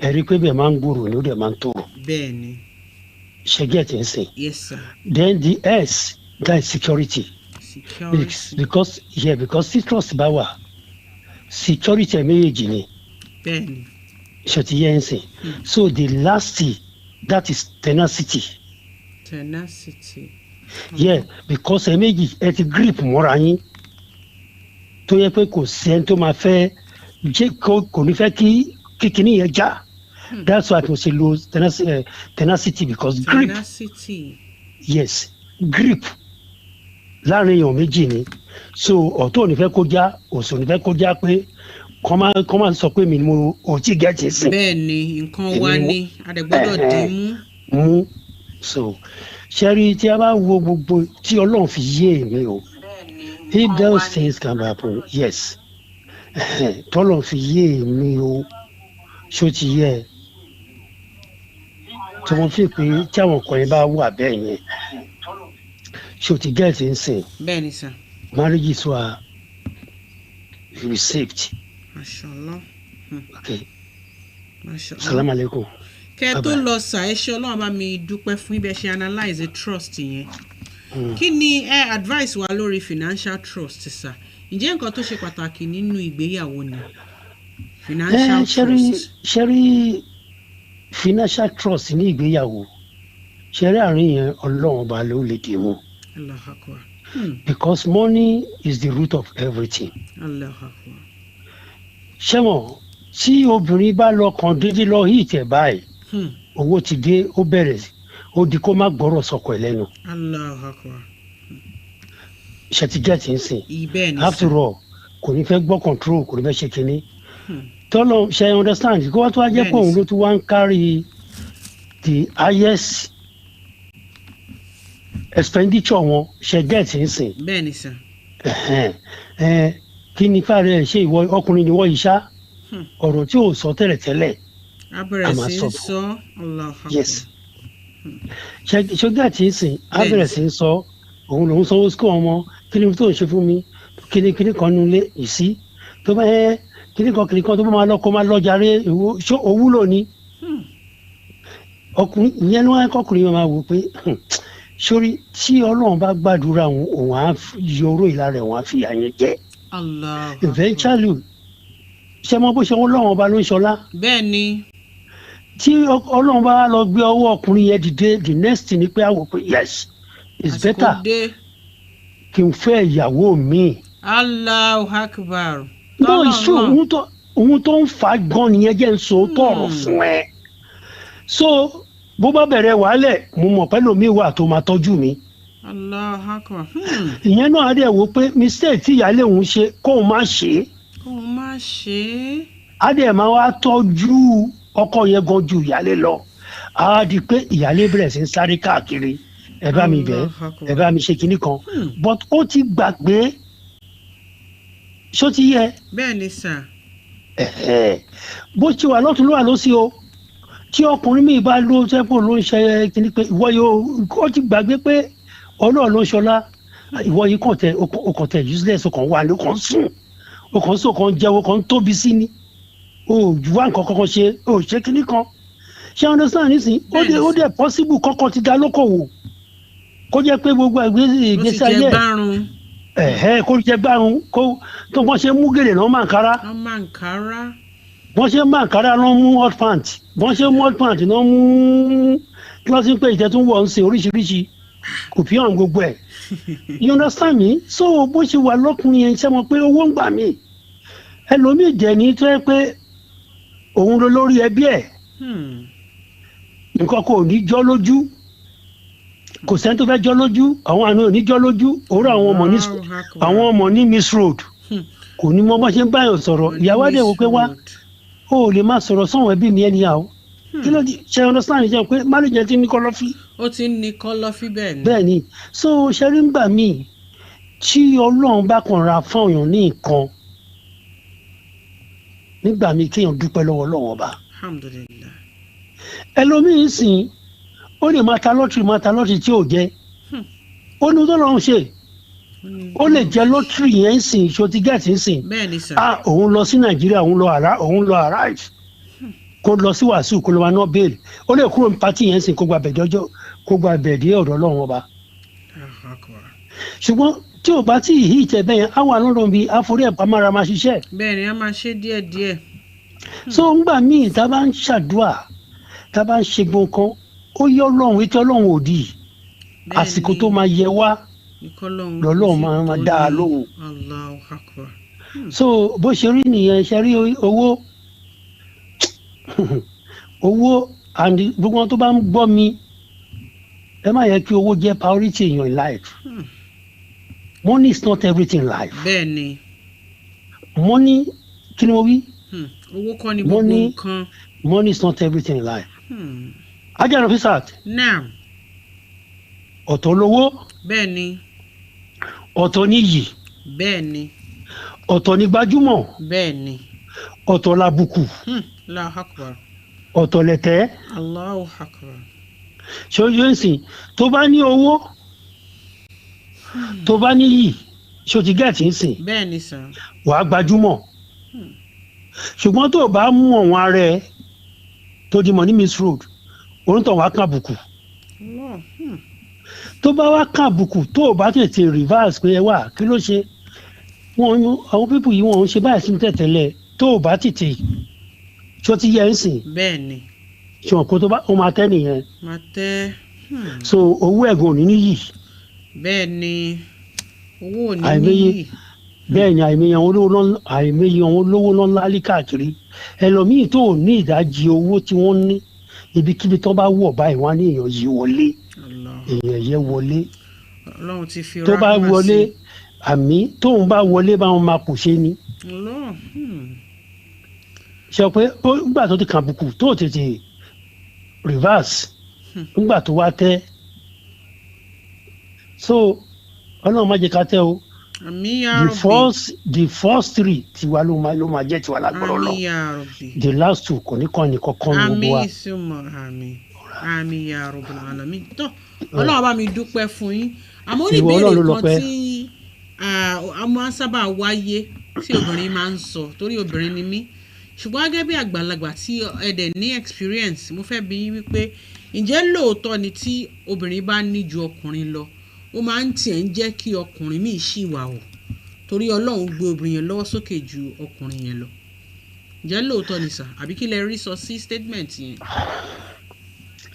Erikwe be manguru no de mantoro. Benny. She get insane. Yes, sir. Then the S, that is security. Security. Because trust ba wa. Security me jini. Benny. She insane. So the last T, that is tenacity. Tenacity. Yeah, because it grip more to ye pe ko sen to ma fe je ko ni fe ki kini ye ja. That's why I say lose tenacity because grip. Tenacity. Yes, grip. Láàrin èèyàn méjì ni. So ọ̀tọ̀ ò ní fẹ́ kó já, òsì ò ní fẹ́ kó já pé kọ́ máa sọ pé mi ni mo ò tí gẹ̀ẹ́tì sí. bẹ́ẹ̀ ni nǹkan wa ni a dẹ̀ gbọ́dọ̀ dì mú so ṣẹ́rí tí a bá wo gbogbo tí Ọlọ́run fi yé mi o if those things can happen yes tọ́lọ́run fi yé mi o ṣó ti yẹ tí mo fi pé tí àwọn ọkùnrin bá wà bẹ́ẹ̀ yẹn ṣó ti gẹ̀ẹ́tì ń sìn. bẹ́ẹ̀ ni sir. marriages were received. Mashallah. Okay. Mashallah. Salaam alaikum. Kẹ́ tó lọ sà ẹ ṣé Ọlọ́run bá mi dúpẹ́ fún ibẹ̀ ṣe analyze trust yẹn. Kí ni advice wa lórí financial trust sà? Ǹjẹ́ nǹkan tó ṣe pàtàkì nínú ìgbéyàwó ni? Financial trust. Ṣẹ́rí financial trust ní ìgbéyàwó. Ṣẹ́rí àárín yẹn Ọlọ́run ọba ló lè dì mú. Allahu Akbar. Because money is the root of everything. Allahu Akbar. Ṣẹ́wọ̀n tí obìnrin bá lọ kàn déédé lọ yí ìtẹ̀ báyìí owó ti dé ó bẹ̀rẹ̀ ó di kó má gbọ́rọ̀ sọkọ ẹ̀ lẹ́nu. Allahu Akbar. Ṣètìgẹ́tì ń sìn. Ibẹ̀ ni. After all kò ní fẹ́ gbọ́ control kò ní fẹ́ ṣe kinní. Tọ́lọ́ ṣe understand kó wá tó wá jẹ́ pé òun ló tún wá ń carry the highest expenditure wọn ṣe gẹ́ẹ̀tì ń sìn. Bẹ́ẹ̀ ni sir. Kí ni fàárẹ̀ ṣe ìwọ ọkùnrin ni wọ́n yìí ṣá ọ̀rọ̀ tí ò sọ tẹ́lẹ̀tẹ́lẹ̀ abẹ̀rẹ̀ sí ń sọ Allahu Akbar. yes ṣọgá tí ń sìn abẹ̀rẹ̀ sí ń sọ òun lòún sanwó sukú ọmọ kí ni tó ń ṣe fún mi kí ni kan nulẹ̀ ìsí tó bá yẹ kí ni kan tó bá máa lọ kó máa lọ jàre òwúlò ni ọkùnrin ìyẹn ló wáyé kọkùnrin máa wò pé sórí tí Ọlọ́run bá gbàdúrà òun á yọrọ ìlà rẹ̀ òun á fìyà yẹn jẹ. Eventually ṣe mọ bó ṣe wọn lọ́wọ́ ọba ló ń ṣọlá. bẹ́ẹ̀ ni. tí Ọlọ́run bá lọ gbé ọwọ́ ọkùnrin yẹn dìde the next thing ni pé a wò pé yes it's better kí n fẹ́ ìyàwó mi. Allahu Akbar. no ìṣó ohun tó ń fa gan nìyẹn jẹ́ ń so tọ̀rọ̀ fún ẹ. so bó bá bẹ̀rẹ̀ wàhálẹ̀ mo mọ̀ pẹ́lú mi wà tó máa tọ́jú mi. Allahu Akbar. ìyẹn náà á dẹ̀ wò pé mistake tí ìyáálé òun ṣe kóun má ṣe é. kóun má ṣe é. á dẹ̀ máa wá tọ́jú ọkọ yẹn gan ju ìyáálé lọ. á di pé ìyáálé bẹ̀rẹ̀ sí ń sáré káàkiri ẹ bá mi bẹ̀ ẹ bá mi ṣe kinní kan but ó ti gbàgbé ṣó ti yẹ. bẹ́ẹ̀ ni sà. bó ṣe wà lọ́tún ló wà lọ́sí o tí ọkùnrin mi bá ló sẹ́pọ̀ ló ń ṣe kinní pé ìwọ yóò ó ti gbàgbé pé Ọlọ́run ló ń ṣọlá ìwọ yìí kàn tẹ useless o kàn wà ní o kàn sùn o kàn sùn o kàn jẹun o kàn tóbi sí ni o wá nǹkan kankan ṣe o ṣe kinní kan ṣé understand nísìnyí ó dẹ̀ possible kọ́kọ́ ti dá lókòwò kó jẹ́ pé gbogbo ìgbésí ayé kó jẹ́ gbárùn kó tó wọ́n ṣe mú gèlè náà máa ń kára wọ́n ṣe máa ń kára náà mú hot pant wọ́n ṣe mú hot pant náà mú kílọ́sì pé ìtẹ́tún wọ̀ ń ṣe oríṣiríṣi kò fi hàn gbogbo ẹ̀ you understand me so bó ṣe wà lọ́kùnrin yẹn ṣe mọ̀ pé owó ń gbà mí ẹlòmíì jẹ́ ní tó yẹ pé òun ló lórí ẹbí ẹ̀ nǹkan kò ní jọ́ lójú kò sẹ́ni tó fẹ́ jọ́ lójú àwọn àna ò ní jọ́ lójú òwúrọ̀ àwọn ọmọ ní miss road kò ní mọ bá ṣe ń báyọ̀ sọ̀rọ̀ ìyàwó àdé wò pé wá ó lè má sọ̀rọ̀ sọ̀wọ́n ẹbí mi ẹni àwọ̀ kí ló ṣe understand jẹ́ pé marriage ti ní kọ́lọ́fí. ó ti ní kọ́lọ́fí bẹ́ẹ̀ ni. bẹ́ẹ̀ ni so ṣẹ́rí ń gbà míì tí Ọlọ́run bá kàn ra fún èèyàn ní nǹkan nígbà míì kéèyàn dúpẹ́ lọ́wọ́ Ọlọ́run ọba. alhamdulillah. ẹlòmíín sìn ó lè máa ta lọ́tìrì tí ò jẹ́ ó ní tó lọ́run ṣe ó lè jẹ́ lọ́tìrì yẹn ń sìn ṣòtí gẹ̀ẹ́tì ń sìn. bẹ́ẹ̀ ni sà. òun lọ sí Nàìjíríà òun lọ arrive kó lọ sí wàásù kó lọ wá náà bẹ́ẹ̀lì ó lè kúrò ní pátì yẹn sìn kó gba bẹ̀ẹ̀dì ọ̀dọ̀ Ọlọ́run ọba. ṣùgbọ́n tí ò bá tí ì hí ìtẹ̀ bẹ́ẹ̀ yẹn àwọn alọ́run bíi àforí ẹ̀ pamọ́ra máa ṣiṣẹ́. bẹ́ẹ̀ ni a máa ṣe díẹ̀díẹ̀. so ńgbà míì tá a bá ń ṣàdúà tá a bá ń ṣe gbọ̀ǹkan ó yẹ Ọlọ́run etí Ọlọ́run òdì àsìkò tó máa yẹ wá lọ́lọ́run máa dá a lóhùn. Allahu Akbar. so bó ṣe rí nìyẹn ṣe rí owó and gbogbo wọn tó bá ń gbọ́ mi ẹ má yẹ kí owó jẹ́ priority in your life. Money is not everything in life. bẹ́ẹ̀ ni. Money kí ni mo wí. owó kọ́ ni gbogbo nǹkan. Money is not everything in life. Ajá Nafeesa. Now. Ọ̀tọ̀ lówó. Bẹ́ẹ̀ ni. Ọ̀tọ̀ níyì. Bẹ́ẹ̀ ni. Ọ̀tọ̀ ní gbajúmọ̀. Bẹ́ẹ̀ ni. Ọ̀tọ̀ làbùkù. Allahu Akbar. Ọ̀tọ̀ lẹ̀tẹ̀. Allahu Akbar. ṣé o yóò sìn tó bá ní owó tó bá níyì ṣé o ti gẹ̀ẹ́tì ń sìn. Bẹ́ẹ̀ ni sir. Wàá gbajúmọ̀. Ṣùgbọ́n tó o bá mú ọ̀wọ́n ara ẹ tó di money misroad orúntàn wàá kàn àbùkù. Tó bá wá kàn àbùkù tó o bá tètè reverse pé ẹ wà kí ló ṣe àwọn pípù yìí wọn ò ń ṣe báyìí sí tẹ̀tẹ̀lẹ̀ tó o bá tètè tí ó ti yẹ ń sìn. Bẹ́ẹ̀ ni. ṣùgbọ́n kó tó bá o máa tẹ́ nìyẹn. Máa tẹ́. So owó ẹ̀gùn ò ní níyì. Bẹ́ẹ̀ ni owó ò ní níyì. Bẹ́ẹ̀ ni àìmọye àwọn olówó náà lálẹ́ káàkiri ẹlòmíì tó ò ní ìdajì owó tí wọ́n ní ibikíbi tó bá wọ̀ báyìí wọ́n á ní èèyàn yìí wọlé èèyàn yẹ wọlé tó bá wọlé àmì tóun bá wọlé báwọn máa kù ṣe ni. Ṣe pé nígbà tó ti kàn bùkù tó tètè reverse nígbà tó wá tẹ́ so ọlọ́run má jẹ́ ká tẹ́ o. The first three tiwa ló máa jẹ́ tiwa lágbọ́rọ̀ lọ. The last two kò ní kàn ní kankan ní gbogbo wa. Àmín sùnmọ̀ àmín ya Rabbal alamin. Tó ọlọ́run bá mi dúpẹ́ fún yín àmọ́ ó ní ìbéèrè kan tí àmọ́ sábà wáyé tí obìnrin máa ń sọ torí obìnrin ni mí ṣùgbọ́n gẹ́gẹ́ bí àgbàlagbà tí ẹ̀dẹ̀ ní experience mo fẹ́ bi yín wípé ǹjẹ́ lóòótọ́ ni tí obìnrin bá ní ju ọkùnrin lọ ó máa ń tiẹ̀ ń jẹ́ kí ọkùnrin míì ṣìwà o torí ọlọ́run gbé obìnrin yẹn lọ́wọ́ sókè ju ọkùnrin yẹn lọ ǹjẹ́ lóòótọ́ ni sà àbí kí lẹ rí sọ sí statement yẹn.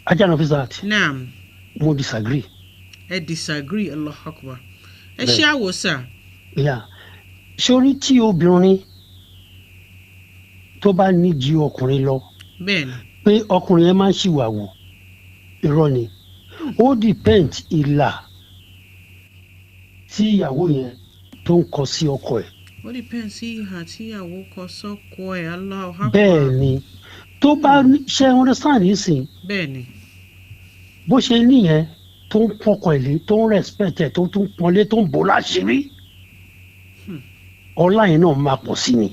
Ajá Nafeesa. Naam. Mo disagree. Ẹ disagree. Allahu Akbar. Ẹ ṣe àwò sà. Sórí tí obìnrin tó bá ní ju ọkùnrin lọ bẹ́ẹ̀ni pé ọkùnrin yẹn máa ń ṣìwà wò irọ́ ni ó depend ìlà tí ìyàwó yẹn tó ń kọ sí ọkọ ẹ̀. Ó depend sí ìhà tí ìyàwó kọ sọ́kọ ẹ̀. Allahu Akbar. Bẹ́ẹ̀ ni tó bá ṣe understand nísìn. Bẹ́ẹ̀ ni. Bó ṣe níyẹn tó ń pọkàn ìlé tó ń respect ẹ̀ tó ń pọnlé tó ń bò láṣìírí ọlá yẹn náà máa pọ̀ sí ni.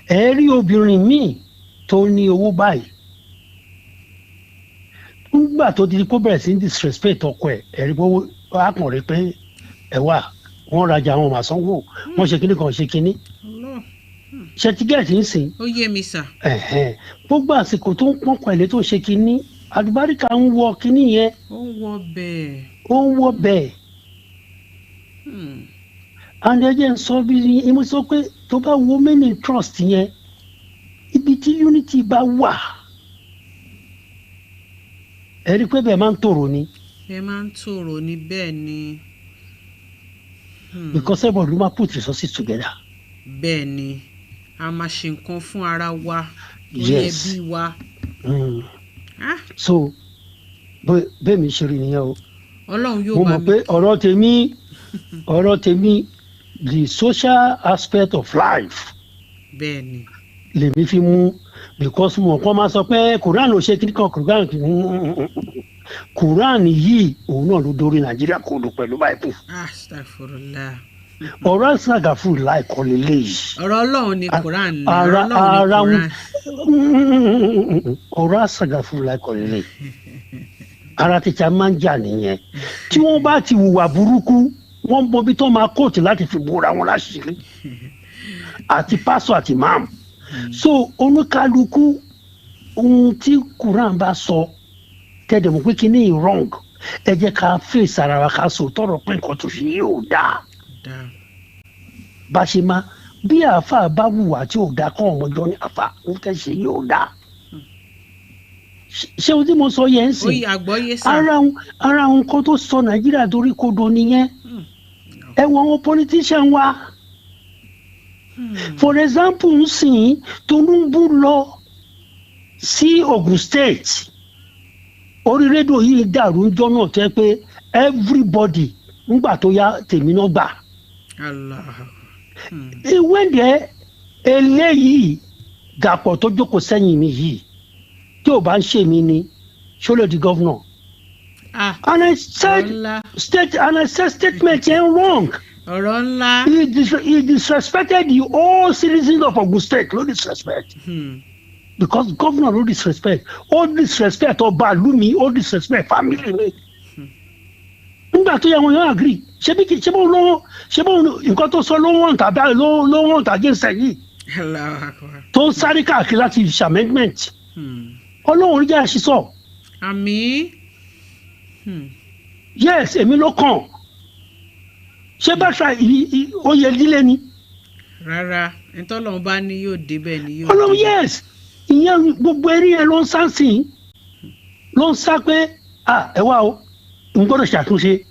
Ẹ rí obìnrin míì tó ní owó báyìí nígbà tó di kó bẹ̀rẹ̀ sí ní disrespect ọkọ ẹ̀ ẹ̀rí pé á kàn rí pé ẹ̀ wà wọ́n rajà àwọn ọmọ àsanwó wọ́n ṣe kíní kan ṣe kíní. Ṣe ti gẹ̀ẹ́sì ń sìn. Ó yé mi sà. Gbogbo àsìkò tó ń pọ́nkàn ilé tó ṣe kíní àdùbáríkà ń wọ kíní yẹn. Ó ń wọ bẹ́ẹ̀. Ó ń wọ bẹ́ẹ̀. And ẹjẹ ń sọ bí mo sọ pé tó bá wo many trust yẹn ibi tí unity bá wà ẹ rí i pé bẹ́ẹ̀ máa ń tòrò ni. Bẹ́ẹ̀ máa ń tòrò ni bẹ́ẹ̀ ni. Because everybody ló máa put resources together. Bẹ́ẹ̀ ni a máa ṣe nǹkan fún ara wa lórí ẹbí wa. So bẹ́ẹ̀ mi ṣe rí nìyẹn o. Ọlọ́run yóò bá mi. Mo mọ̀ pé ọ̀rọ̀ tèmi the social aspect of life. Bẹ́ẹ̀ ni. Lèmi fi mú because mo kàn máa sọ pé Quran ò ṣe kíní kan Quran yìí òun náà ló dórí Nàìjíríà kò lò pẹ̀lú Bible. Astaghfirullah. Ọ̀rọ̀ àṣàgàfù láìkọ́ lélẹ́yìí. Ọ̀rọ̀ Ọlọ́run ni Quran ni. Ọ̀rọ̀ Ọlọ́run ni Quran. Ọ̀rọ̀ àṣàgàfù láìkọ́ lélẹ́yìí. Ara tètè máa ń jà nìyẹn. Tí wọ́n bá ti hùwà burúkú wọ́n mọ bí tó máa kóòtù láti fi bóra wọn láṣìírí. Àti pásọ̀ àti máàmù. So oníkálukú ohun tí Quran bá sọ tẹ́lẹ̀ mọ̀ pé kí ni wrong ẹ jẹ́ ká fèsì ara wa ká sọ tọrọ pé nǹkan tó ṣe yóò dáa. Bá ṣe máa bí àáfà bá wùwà tí ò dáa kọ́ ọmọjọ́ ní àáfà ń fẹ́ ṣe yóò dáa. Ṣé o tí mo sọ yẹn ń sìn? Oye àgbọ́yé sá. Ara nǹkan tó sọ Nàìjíríà dorí kodò nìyẹn. Ẹ wo àwọn politician wa. For example nsìn Tinubu lọ sí Ogun State orí rédíò yìí dàrú ńjọ́ náà tẹ́ pé everybody ńgbà tó yá tèmi náà gbà. He went there, eléyìí Dàpọ̀ tó jókòó sẹ́yìn mi yìí tí ò bá ń ṣe mí ni ṣó lè di governor. And I said statement wrong. He disrespected the whole citizens of Ogun State. No disrespect. Because governor no disrespect. All disrespect ọba lumi, all disrespect family mi. Nígbà tó yẹ wọn yóò agree. Ṣé bó nǹkan tó sọ ló wọ́n tàbí ló wọ́n tàgé sẹ́yìn. Tó ń sáré káàkiri láti ṣe amendment. Ọlọ́run jẹ́ àṣìṣọ́. Àmín. Yes, èmi ló kàn. Ṣé bá ṣe oyè líle ni? Rárá, ntọ́lọ́run bá ní yóò débẹ̀ ni yóò. Ọlọ́run yes, ìyẹn gbogbo eré yẹn ló ń sá sí i, ló ń sá pé ẹ wá o, n gbọ́dọ̀ ṣàtúnṣe.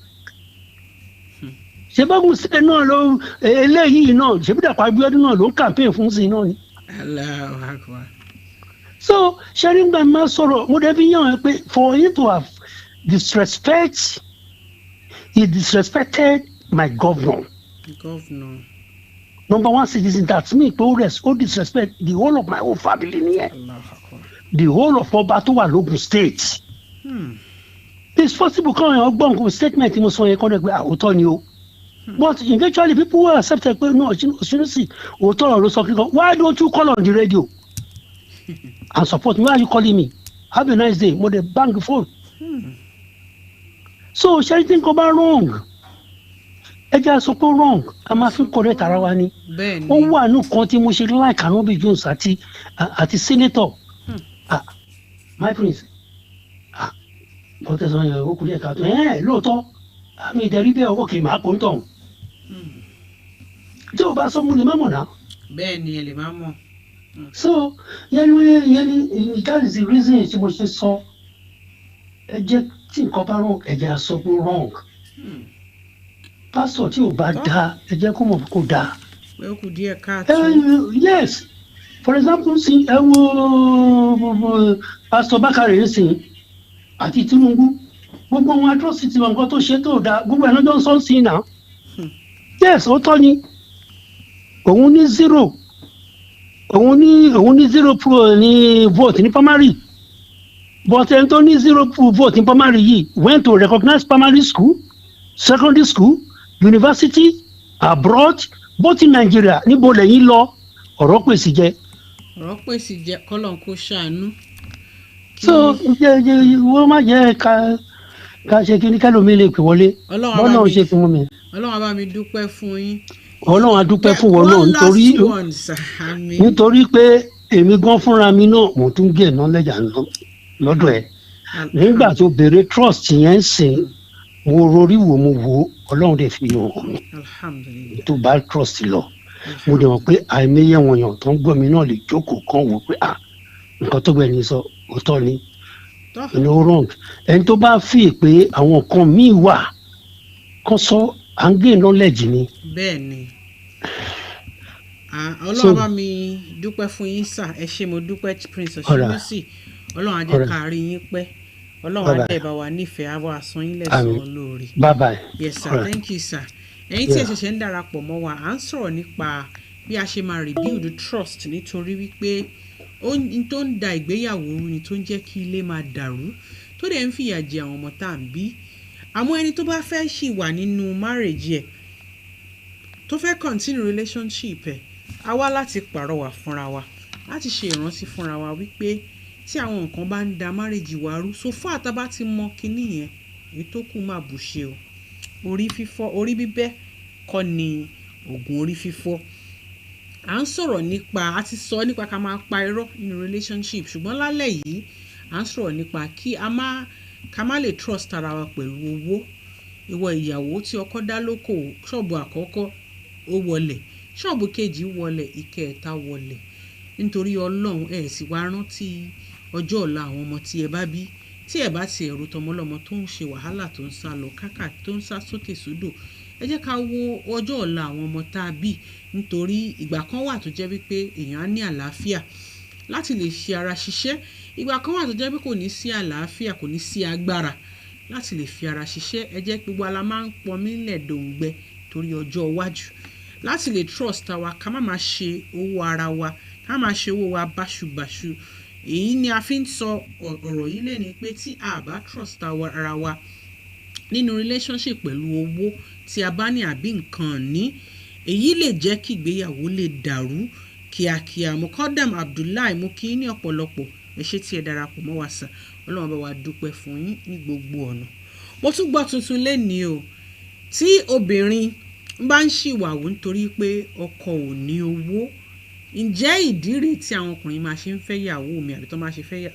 Ṣé bá gùn sílẹ̀ náà ló eléyìí náà, ṣé bí Dàpọ̀ Abíọ́dún náà ló ń campaign fún sí i náà ni? Allahu Akbar. So ṣé nígbà máa sọ̀rọ̀ mo dẹ̀ fi yàn ẹ́ pé for him to have he disrespected my governor. Number one citizen, that's me. All disrespect the whole of my whole family here. The whole of Ọba tó wà l'Ogun State. It's possible kan ọgbọ́n kò statement mo sọ yẹn kọ́ pé òótọ́ ni o. But eventually people will accept it pé no seriously òótọ́ ló sọ kíkan. Why don't you call on the radio and support me? Why are you calling me? Have a nice day. Mo dey bang the phone. So ṣe think about wrong. Ẹ jẹ́ àsọ pé wrong, a máa fi correct ara wa ni. Ó wà ní kan tí mo ṣe like Anobi Jones àti senator. My prince, bọ́tẹ́ sọ yẹn ó kú díẹ̀ káàtó lóòótọ́ àmì ìdẹ̀rí bẹ́ẹ̀ ọkọ̀ kì í máa kó ń tọ̀. Tí o bá sọ mo lè má mọ̀ náà. Bẹ́ẹ̀ni ẹ lè má mọ̀. So yẹn ni that is the reason tí mo ṣe sọ ẹ jẹ́ tí nǹkan bá wrong ẹ jẹ́ àsọ pé wrong. Pastor tí ò bá dáa ẹ jẹ́ kó mọ̀ kó dáa. Pé ó kù díẹ̀ káàtó. Yes, for example sin ẹ wo Pastor Bakare sin àti Tinubu gbogbo wọn atrocity wọn nǹkan tó ṣe tó dáa gbogbo ẹ̀ lọ́jọ́ sọ sí náà. Yes ó tọ́ ni òun ní zero ní vote ní primary but ẹni tó ní zero vote ní primary yìí went to recognized primary school, secondary school, university, abroad, both in Nigeria. Níbo lẹ́yìn lọ ọ̀rọ̀ pèsè jẹ. Kọ́lọ́n kó ṣàánú. So wọ́n má jẹ́ ká ṣe kí ní kẹ́lòmí lè pè wọlé. Ọlọ́run ṣe fún mi. Ọlọ́run á bá mi dúpẹ́ fún yín. Ọlọ́run á dúpẹ́ fún wọn náà nítorí pé èmi gan fúnra mi náà mo tún gé knowledge lọ́dọ̀ ẹ̀. Nígbà tó béèrè trust yẹn sìn mo rorí wo mo wo Ọlọ́run dẹ̀ fi hàn mí tó bá trust lọ. Mo dẹ̀ mọ̀ pé àìmọye wọn yàn tó ń gbọ́ mi náà lè jókòó kan wò pé nǹkan tó gbẹ̀ni sọ òótọ́ ni no wrong. Ẹni tó bá fi pé àwọn kan míì wà kan sọ à ń gé knowledge ni. Bẹ́ẹ̀ni. Ọlọ́run bá mi dúpẹ́ fún yín sà ẹ ṣé mo dúpẹ́ Prince Oshinusi Ọlọ́run á jẹ́ ká rí yín pẹ́ Ọlọ́run á dẹ̀ bá wa nífẹ̀ẹ́ àwa àsan yín lẹ́san lórí. Bye bye. Yes sir, thank you sir. Ẹ̀yin tí ẹ ṣẹ̀ṣẹ̀ ń darapọ̀ mọ́ wa à ń sọ̀rọ̀ nípa bí a ṣe máa rebuild trust nítorí wípé ohun tó ń da ìgbéyàwó rú ni tó ń jẹ́ kí ilé máa dàrú tó dẹ̀ ń fìyà jẹ àwọn ọmọ tá à ń bí. Àmọ́ ẹni tó bá fẹ́ ṣì wà nínú marriage ẹ̀ tó fẹ́ continue relationship ẹ̀ a wá láti pàrọwà fúnra wa láti ṣe ìrántí fúnra wa wípé tí àwọn nǹkan bá ń da marriage wa rú so fún àtàbá ti mọ kinní yẹn èyí tó kù máa bù ṣe o. Orí bíbẹ́ kọ́ ni oògùn orí fífọ́. À ń sọ̀rọ̀ nípa a ti sọ nípa ká máa pa irọ́ nínú relationship ṣùgbọ́n lálẹ́ yìí à ń sọ̀rọ̀ nípa kí ká má lè trust ara wa pẹ̀lú owó. Ìwọ ìyàwó tí ọkọ dá lóko ṣọ́ọ̀bù àkọ́kọ́ ó wọlẹ̀ ṣọ́ọ̀bù kejì wọlẹ̀ ìkẹta wọlẹ̀ nítorí Ọlọ́run ẹ̀ sì wá rántí ọjọ́ ọ̀la àwọn ọmọ tí ẹ bá bí tí ẹ bá ti ẹ̀rù tọmọlọ́mọ tó ń ṣe wàhálà tó ń sá lọ kákà tó ń sá sókè sódò ẹ jẹ́ ká wo ọjọ́ ọ̀la àwọn ọmọ tá a bí nítorí ìgbà kan wà tó jẹ́ wípé èèyàn á ní àlàáfíà láti lè ṣe ara ṣiṣẹ́ ìgbà kan wà tó jẹ́ pé kò ní sí àlàáfíà kò ní sí agbára láti lè fi ara ṣiṣẹ́ ẹ jẹ́ gbogbo ala máa ń pọnmi lẹ̀ dòǹgbẹ torí ọjọ́ iwájú láti lè trust wa ká má máa ṣe owó ara wa ká má máa ṣe owó wa báṣubàṣu. Èyí ni a fi ń sọ ọ̀rọ̀ yìí lẹ́ni pé tí a bá trust ara wa nínú relationship pẹ̀lú owó tí a bá ní àbí nǹkan ní, èyí lè jẹ́ kí ìgbéyàwó lè dàrú kíákíá. Mukadam Abdullahi mo kí ní ọ̀pọ̀lọpọ̀ ẹ ṣé tí ẹ darapọ̀ mọ́ wa sà, Ọlọ́run bá wa dúpẹ́ fún yín ní gbogbo ọ̀nà. Mo tún gbọ́ tuntun lẹ́ni o, tí obìnrin bá ń ṣìwàwù nítorí pé ọkọ ò ní owó, ǹjẹ́ ìdí rèé tí àwọn ọkùnrin máa ṣe ń fẹ́ ìyàwó mi àbí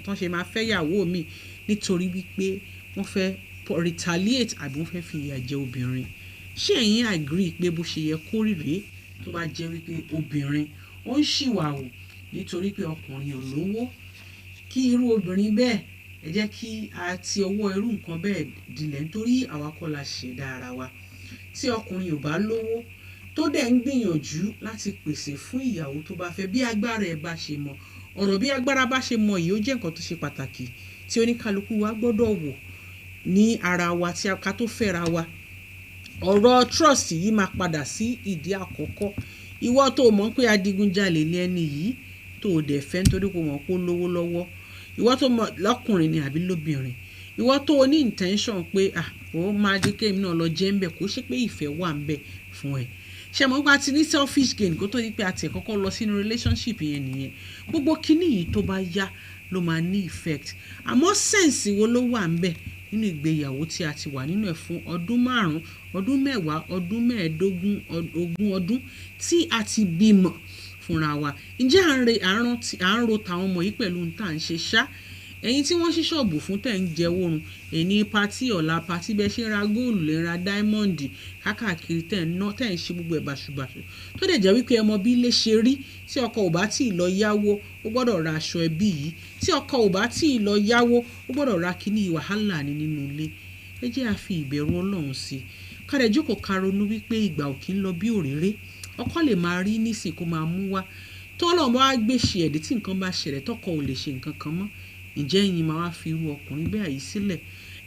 tán ṣe máa fẹ́ ìyàwó mi nítorí wípé wọ́n fẹ́ retaliate àbí wọ́n fẹ́ fi ìyà jẹ obìnrin? Ṣé ẹ̀yin agree pé bó ṣe yẹ kó rí rèé tó bá jẹ́ wípé obìnrin ó ń ṣìwàwù nítorí pé ọkùnrin ò lówó? Kí irú obìnrin bẹ́ẹ̀ ẹ jẹ́ kí a ti ọwọ́ irú nǹkan bẹ́ẹ̀ dilẹ̀ nítorí àwa kọ́ la ṣẹ̀dá ara wa. Tí ọkùnrin ò bá lówó tó dẹ̀ ń gbìyànjú láti pèsè fún ìyàwó tó bá fẹ́ bí agbára ẹ̀ bá ṣe mọ, ọ̀rọ̀ bí agbára bá ṣe mọ yìí ó jẹ́ nǹkan tó ṣe pàtàkì tí oníkálukú wa gbọ́dọ̀ wò ní ara wa tí a ká tó fẹ́ra wa. Ọ̀rọ̀ trust yìí máa padà sí ìdí àkọ́kọ́. Ìwọ tó mọ̀ pé adigunjalè ni ẹni yìí tó dẹ̀ fẹ́ nítorí kò mọ̀ pé ó lówó lọ́wọ́, ìwọ tó mọ̀ lọ́kùnrin ni àbí lóbìnrin, ìwọ tó ní intention pé ó máa jẹ́ kémi náà lọ jẹ́ ń bẹ̀, kó ṣe pé ìfẹ́ wà ń bẹ̀ fún ẹ. Ṣé mo gbà ti ní selfish gain kó tó di pé a ti kọ́kọ́ lọ sínú relationship yẹn nìyẹn. Gbogbo kíní yìí tó bá yá ló máa ní effect. Àmọ́ sense wo ló wà ń bẹ̀ nínú ìgbéyàwó tí a ti wà nínú ẹ̀ fún ọdún 5, ọdún 10, ọdún 15, ogún ọdún tí a ti bímọ fúnra wa? Ǹjẹ́ à ń ro tàwọn ọmọ yìí pẹ̀lú ohun tá à ń ṣe ṣá? Ẹ̀yin tí wọ́n ṣí ṣọ́ọ̀bù fún tẹ̀ ń jẹ oorun, ẹni pátí ọ̀la pátí bẹ́ẹ̀ ṣe ń ra góòlù lè ra dáímọ́ǹdì káàkiri tẹ̀ ń ṣe gbogbo ẹ̀ báṣubàṣu. Tó dẹ̀ jẹ́ wípé ọmọ bí ilé ṣe rí, tí ọkọ ò bá tí ì lọ yáwó ó gbọ́dọ̀ ra aṣọ ẹbí yìí, tí ọkọ ò bá tí ì lọ yáwó ó gbọ́dọ̀ ra kíní wàhálà ní nínú ilé. Ẹ jẹ́ a fi ìbẹ̀rù Ọlọ́run sí i. Ká dẹ̀ jókòó ká ronú wípé ìgbà ò kí ń lọ bí òréré. Ọkọ lè máa rí nísìn kó máa mú wá. Tó Ọlọ́run bá gbé ṣe ẹ̀dí tí nǹkan bá ṣẹlẹ̀ tọkọ ò lè ṣe nǹkan kan mọ́, ǹjẹ́ ẹ̀yin máa wá fi irú ọkùnrin bẹ́ẹ̀ yìí sílẹ̀?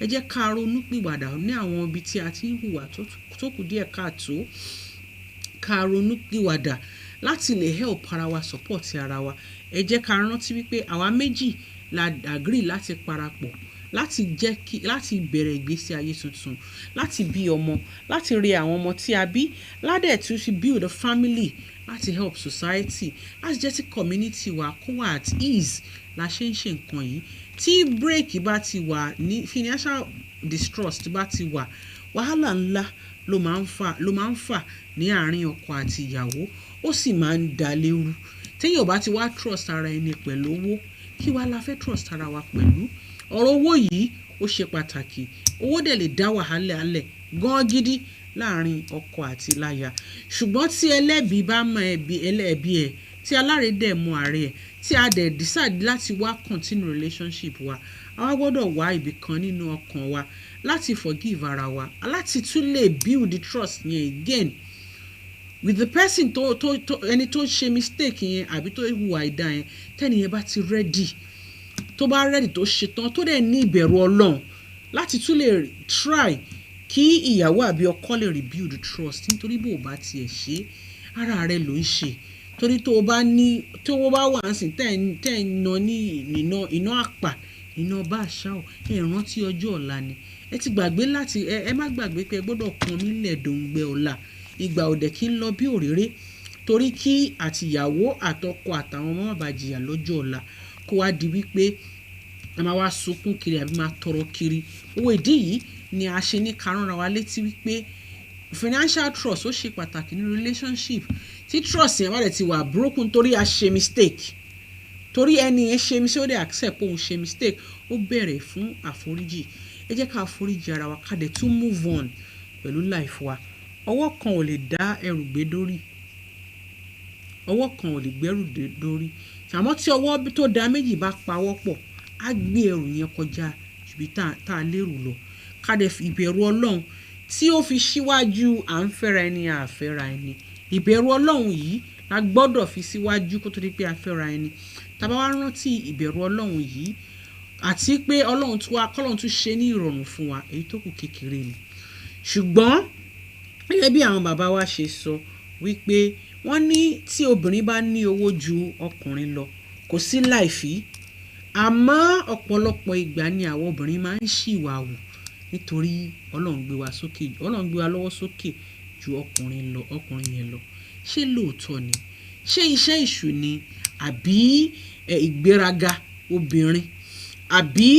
Ẹ jẹ́ ká ronú pìwàdà ní àwọn ibi tí a ti ń hùwà tó kù díẹ̀ káàtó. Ká ronú pìwàdà láti lè help ara wa, support ara wa. Ẹ jẹ́ ká rántí wípé àwa méjì la agree láti parapọ̀ láti bẹ̀rẹ̀ ìgbésí ayé tuntun, láti bí ọmọ, láti rí àwọn ọmọ tí a bí, ládẹ̀ tún fi build a family, láti help society, láti jẹ́ tí community wa kó wà at ease la ṣe ń ṣe nǹkan yìí. Tí break bá ti wà ní financial distrust bá ti wà, wàhálà ńlá ló máa ń fà ní àárín ọkọ àti ìyàwó, ó sì máa ń dá léru. Téèyàn bá ti wá trust ara ẹni pẹ̀lú owó, kí wá la fẹ́ trust ara wa pẹ̀lú? Ọ̀rọ̀ owó yìí ó ṣe pàtàkì. Owó dẹ̀ lè dá wàhálà alẹ̀ gan gidi láàárín ọkọ àti láya. Ṣùgbọ́n tí ẹlẹ́bi bá mọ ẹlẹ́bi ẹ̀, tí alárédè mọ ààrẹ ẹ̀, tí a dẹ̀ decide láti wá continue relationship wa, àwa gbọ́dọ̀ wá ibì kan nínú ọkàn wa láti forgive ara wa, láti tún lè build the trust yẹn again with the person ẹni tó ṣe mistake yẹn àbí tó hùwà ìdá yẹn. Tẹ́ni yẹn bá ti ready, tó bá ready tó ṣetán, tó dẹ̀ ní ìbẹ̀rù Ọlọ́run láti tún lè try kí ìyàwó àbí ọkọ lè rebuild trust. Nítorí bó bá tiẹ̀ ṣe ara rẹ ló ń ṣe. Torí tó bá wà nísìn tẹ́ ń ná ní iná àpà, iná bá àṣà ò, ẹ rántí ọjọ́ ọ̀la ni. Ẹ ti gbàgbé ẹ má gbàgbé pé ẹ gbọ́dọ̀ pọn mí lẹ́dọ̀ǹgbẹ ọ̀la. Ìgbà òdẹ̀ kí ń lọ bí òréré, torí kí àtìyàwó àtọkọ àtàwọn ọmọ má bàa jìyà lọ́jọ́ ọ̀la kó wá di wípé a máa wá sunkún kiri àbí máa tọrọ kiri. Owó ìdí yìí ni a ṣe ní ká ránra wa létí wípé financial trust ó ṣe pàtàkì ní relationship. Tí trust yẹn bá dẹ̀ ti wà broken torí a ṣe mistake, torí ẹni yẹn ṣe mistake, ó dẹ̀ accept pé òun ṣe mistake, ó bẹ̀rẹ̀ fún àforíjì. Ẹ jẹ́ ká àforíjì ara wa, ká dẹ̀ tún move on pẹ̀lú life wa. Ọwọ́ kan ò lè dá ẹrù gbé dórí, ọwọ́ kan ò lè gbẹ́rù dórí. Àmọ́ tí ọwọ́ tó dá méjì bá pawọ́ pọ̀, á gbé ẹrù yẹn kọjá ibi tá a lérò lọ. Ká dẹ̀ fi ìbẹ̀rù Ọlọ́run tí ó fi síwájú à ń fẹ́ra ẹni àfẹ́ra ẹni. Ìbẹ̀rù Ọlọ́run yìí la gbọ́dọ̀ fi síwájú kó tó di pé a fẹ́ra ẹni. Tá bá wá rántí ìbẹ̀rù Ọlọ́run yìí àti pé kọ́lọ́run tún ṣe ní ìrọ̀rùn fún wa, èyí tó kù kékeré ni. Ṣùgbọ́n gẹ́gẹ́ bí àwọn bàbá wa ṣe sọ, wípé wọ́n ní tí obìnrin bá ní owó ju ọkùnrin lọ kò sí láìfí, àmọ́ ọ̀pọ̀lọpọ̀ ìgbà ni àwọn obìnrin máa ń ṣìwà wù nítorí Ọlọ́run gbé wa sókè, Ọlọ́run gbé wa lọ́wọ́ sókè ju ọkùnrin yẹn lọ. Ṣé lóòótọ́ ni? Ṣé iṣẹ́ èṣù ni? Àbí ìgbéraga obìnrin? Àbí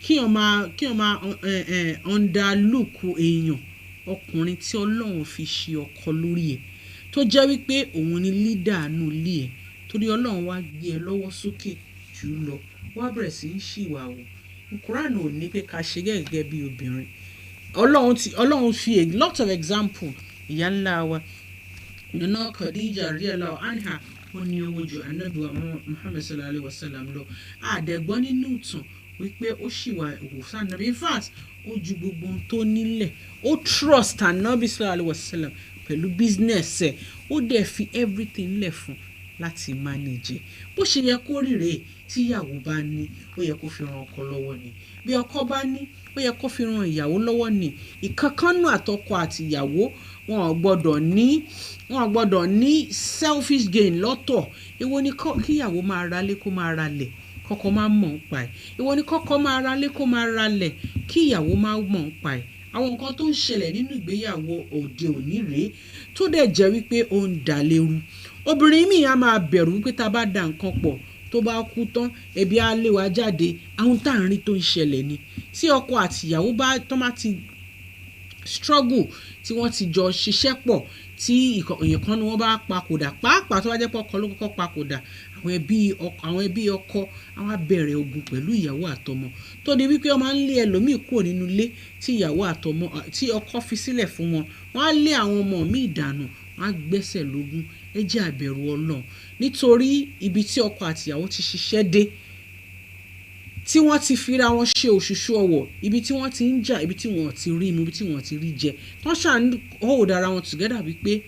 kí wọ́n máa underlook èèyàn ọkùnrin tí Ọlọ́run fi ṣe ọkọ lórí ẹ̀ tó jẹ́ wípé òun ni leader nù ilé ẹ̀, torí Ọlọ́run wá gbé ẹ lọ́wọ́ sókè jù lọ, wá bẹ̀rẹ̀ sí í ṣìwà wù. Quran ò ní pé ká ṣe gẹ́gẹ́ bí obìnrin. Ọlọ́run fi a lot of example. Ìyá ńlá wa Nana Khadija radiyallahu anha ó ní owó ju Ànábì wa Muhammad sallallahu alaihi wasallam lọ. Àdẹ̀gbọ́n nínú ìtàn wípé ó ṣìwà wù fún Ànábì. In fact, ó ju gbogbo ohun tó nílẹ̀, ó trust Ànábì sallallahu alaihi wasallam pẹ̀lú business ẹ̀, ó dẹ̀ fi everything lẹ̀ fún láti manage. Bó ṣe yẹ kó rí rèé, tí ìyàwó bá ní ó yẹ kó fi ran ọkọ lọ́wọ́ ni, bí ọkọ bá ní ó yẹ kó fi ran ìyàwó lọ́wọ́ ni. Ìkankanú àtọkọ àti ìyàwó wọn ò gbọ́dọ̀ ní selfish gain lọ́tọ̀. Èwo ni kíyàwó máa ralé kó máa ralẹ̀ kọ́kọ́ máa mọ̀ ń pa ẹ̀? Èwo ni kọ́kọ́ máa ralé kó máa ralẹ̀ kíyàwó máa mọ̀ ń pa ẹ̀? Àwọn nǹkan tó ń ṣẹlẹ̀ nínú ìgbéyàwó òde òní rèé tó dẹ̀ jẹ́ wípé ó ń dà léru. Obìnrin míì á máa bẹ̀rù wípé tá a bá da nǹkan pọ̀ tó bá kú tán ẹbí á lé wa jáde. Àwọn tá à ń rí tó ń ṣẹlẹ̀ ni tí ọkọ àti ìyàwó bá ti struggle, tí wọ́n ti jọ ṣiṣẹ́ pọ̀, tí èèyàn kan ni wọ́n bá papòdà, pàápàá tó bá jẹ́ pé ọkọ ló kọ́kọ́ papòdà, àwọn ẹbí ọkọ àwọn á bẹ̀rẹ̀ ogun pẹ̀lú ìyàwó àtọmọ tó di wípé wọ́n máa ń lé ẹlòmíì kúrò nínú ilé tí ìyàwó àtọmọ tí ọkọ fi sílẹ̀ fún wọn. Wọ́n á lé àwọn ọmọ míì dànù, wọ́n á gbẹ́sẹ̀ lógún. Ẹ jẹ́ á bẹ̀rù Ọlọ́run, nítorí ibi tí ọkọ àti ìyàwó ti ṣiṣẹ́ dé, tí wọ́n ti fira wọn ṣe òṣùṣù ọwọ̀, ibi tí wọ́n ti ń jà, ibi tí wọ́n ti rí mu, ibi tí wọ́n ti rí jẹ, wọ́n ṣáà ń hold ara wọn together wípé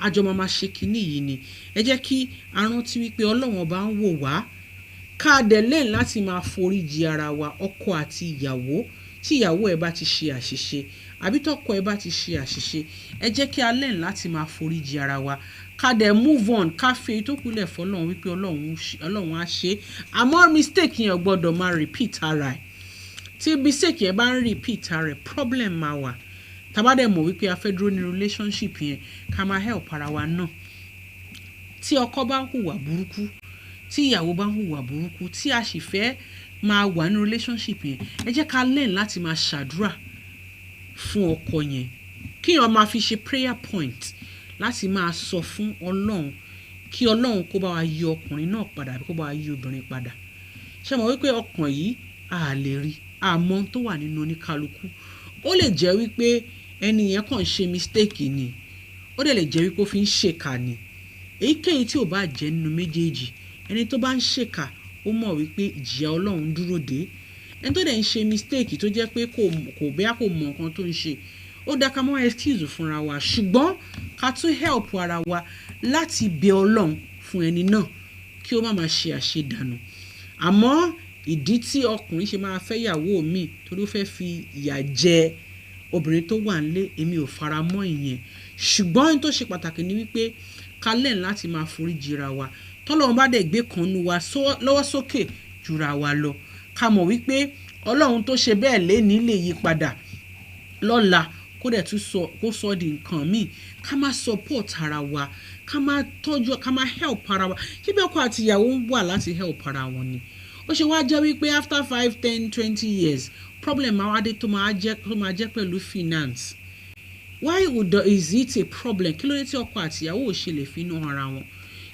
àjọ máa ṣe kinní yìí ni. Ẹ jẹ́ kí a rántí wípé Ọlọ́run ọba ń wò wá, ká dẹ̀ lẹ́yìn láti máa foríjì ara wa. Ọkọ àti ìyàwó, tí ìyàwó ẹ bá ti ṣe àṣìṣe àbí tọkọ ẹ bá ti ṣe àṣìṣe, ẹ jẹ́ kí a lẹ́yìn láti máa foríjì ara wa, ká dẹ̀ move on, ká fi èyí tó kù lẹ̀ fọ́lọ́run wípé Ọlọ́run á ṣe. Àmọ́ mistake yẹn ò gbọ́dọ̀ máa repeat ara ẹ̀. Tí mistake yẹn bá ń repeat ara ẹ̀, problem máa wà. Tá bá dẹ̀ mọ̀ wípé a fẹ́ dúró ní relationship yẹn, ká máa help ara wa náà. Tí ọkọ bá ń hùwà burúkú, tí ìyàwó bá ń hùwà burúkú, tí a sì fẹ́ máa wà ní relationship yẹn, ẹ jẹ́ ká learn láti máa ṣàdúrà fún ọkọ yẹn, kí èèyàn máa fi ṣe prayer point láti máa sọ fún Ọlọ́run kí Ọlọ́run kó bá wa yí ọkùnrin náà padà àbí kó bá wa yí obìnrin padà. Ṣé mọ̀ wípé ọkàn yìí a lè rí, àmọ́ tó wà nínú oníkálukú. Ó lè jẹ́ wípé ẹni yẹn kàn ṣe mistake ni, ó dẹ̀ lè jẹ́ wípé ó fi ń ṣèkà ni. Èyíkéyìí tí ò bá jẹ́ nínú méjèèjì, ẹni tó bá ń ṣèkà ó mọ̀ wípé ìjìyà Ọlọ́run dúró dé. Ẹni tó dẹ̀ ń ṣe mistake tó jẹ́ pé kò mọ̀ nǹkan tó ń ṣe, ó dá ká mọ́ excuse fúnra wa, ṣùgbọ́n ká tún help ara wa láti bẹ Ọlọ́run fún ẹni náà kí ó má máa ṣe àṣedànù. Àmọ́ ìdí tí ọkùnrin ṣe máa fẹ́ ìyàwó mi torí ó fẹ́ fi ìyà jẹ obìnrin tó wà nílé, èmi ò fara mọ́ ìyẹn. Ṣùgbọ́n ohun tó ṣe pàtàkì ni wípé ká lẹ́yìn láti máa foríjì ra wa. Tọ́lọ́run bá dẹ̀ gbé kan nu wa lọ́wọ́ sókè jura wa lọ, ká mọ̀ wípé Ọlọ́run tó ṣe bẹ́ẹ̀ lénìí lè yí padà lọ́la kó dẹ̀ tún kó sọ di nǹkan míì. Ká máa support ara wa, ká máa tọ́jú, ká máa help ara wa. Ṣé bí ọkọ àti ìyàwó ń wà láti help ara wọn ni? Ó ṣe wá jẹ́ wípé after 5, 10, 20 years problem máa wá dé tó máa jẹ́ pẹ̀lú finance. Why is it a problem? Kí ló dé tí ọkọ àti ìyàwó ò ṣe lè finú ara wọn?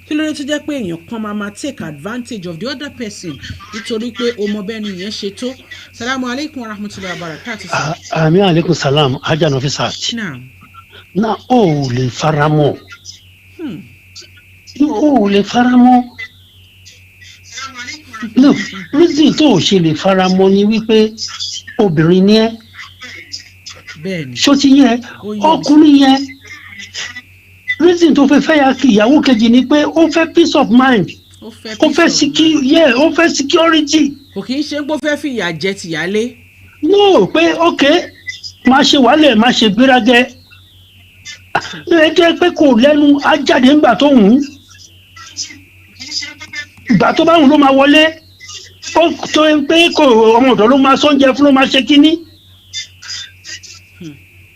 Kí ló dé tó jẹ́ pé èèyàn kan máa take advantage of the other person nítorí pé ọmọ bẹ́ẹ̀ ni ìyẹn ṣe tó? Salamu alaikum wa rahmatullahi wa barakatuh. Àmì alaikum salam, Ajá Nafeesa. Na ó lè faramọ́. Ó lè faramọ́. No, reason tó ṣe lè faramọ́ ni wípé obìnrin ni ẹ́. Bẹ́ẹ̀ni. Ṣó ti yẹ ọkùnrin yẹn? Reason tó fẹ́ ya kí ìyàwó kejì ni pé ó fẹ́ peace of mind. Ó fẹ́ security. Kò kì í ṣe pé ó fẹ́ fi ìyà jẹ tìyálé. No, pé okay, máa ṣe wàhálẹ̀, máa ṣe gbéraga. ẹ jẹ́ pé kò lẹ́nu á jáde ńgbà tó wù ú ìgbà tó bá wù ló máa wọlé ó tó pé kò ọmọ ọ̀dọ́ ló máa sóúnjẹ fún ló máa ṣe kínní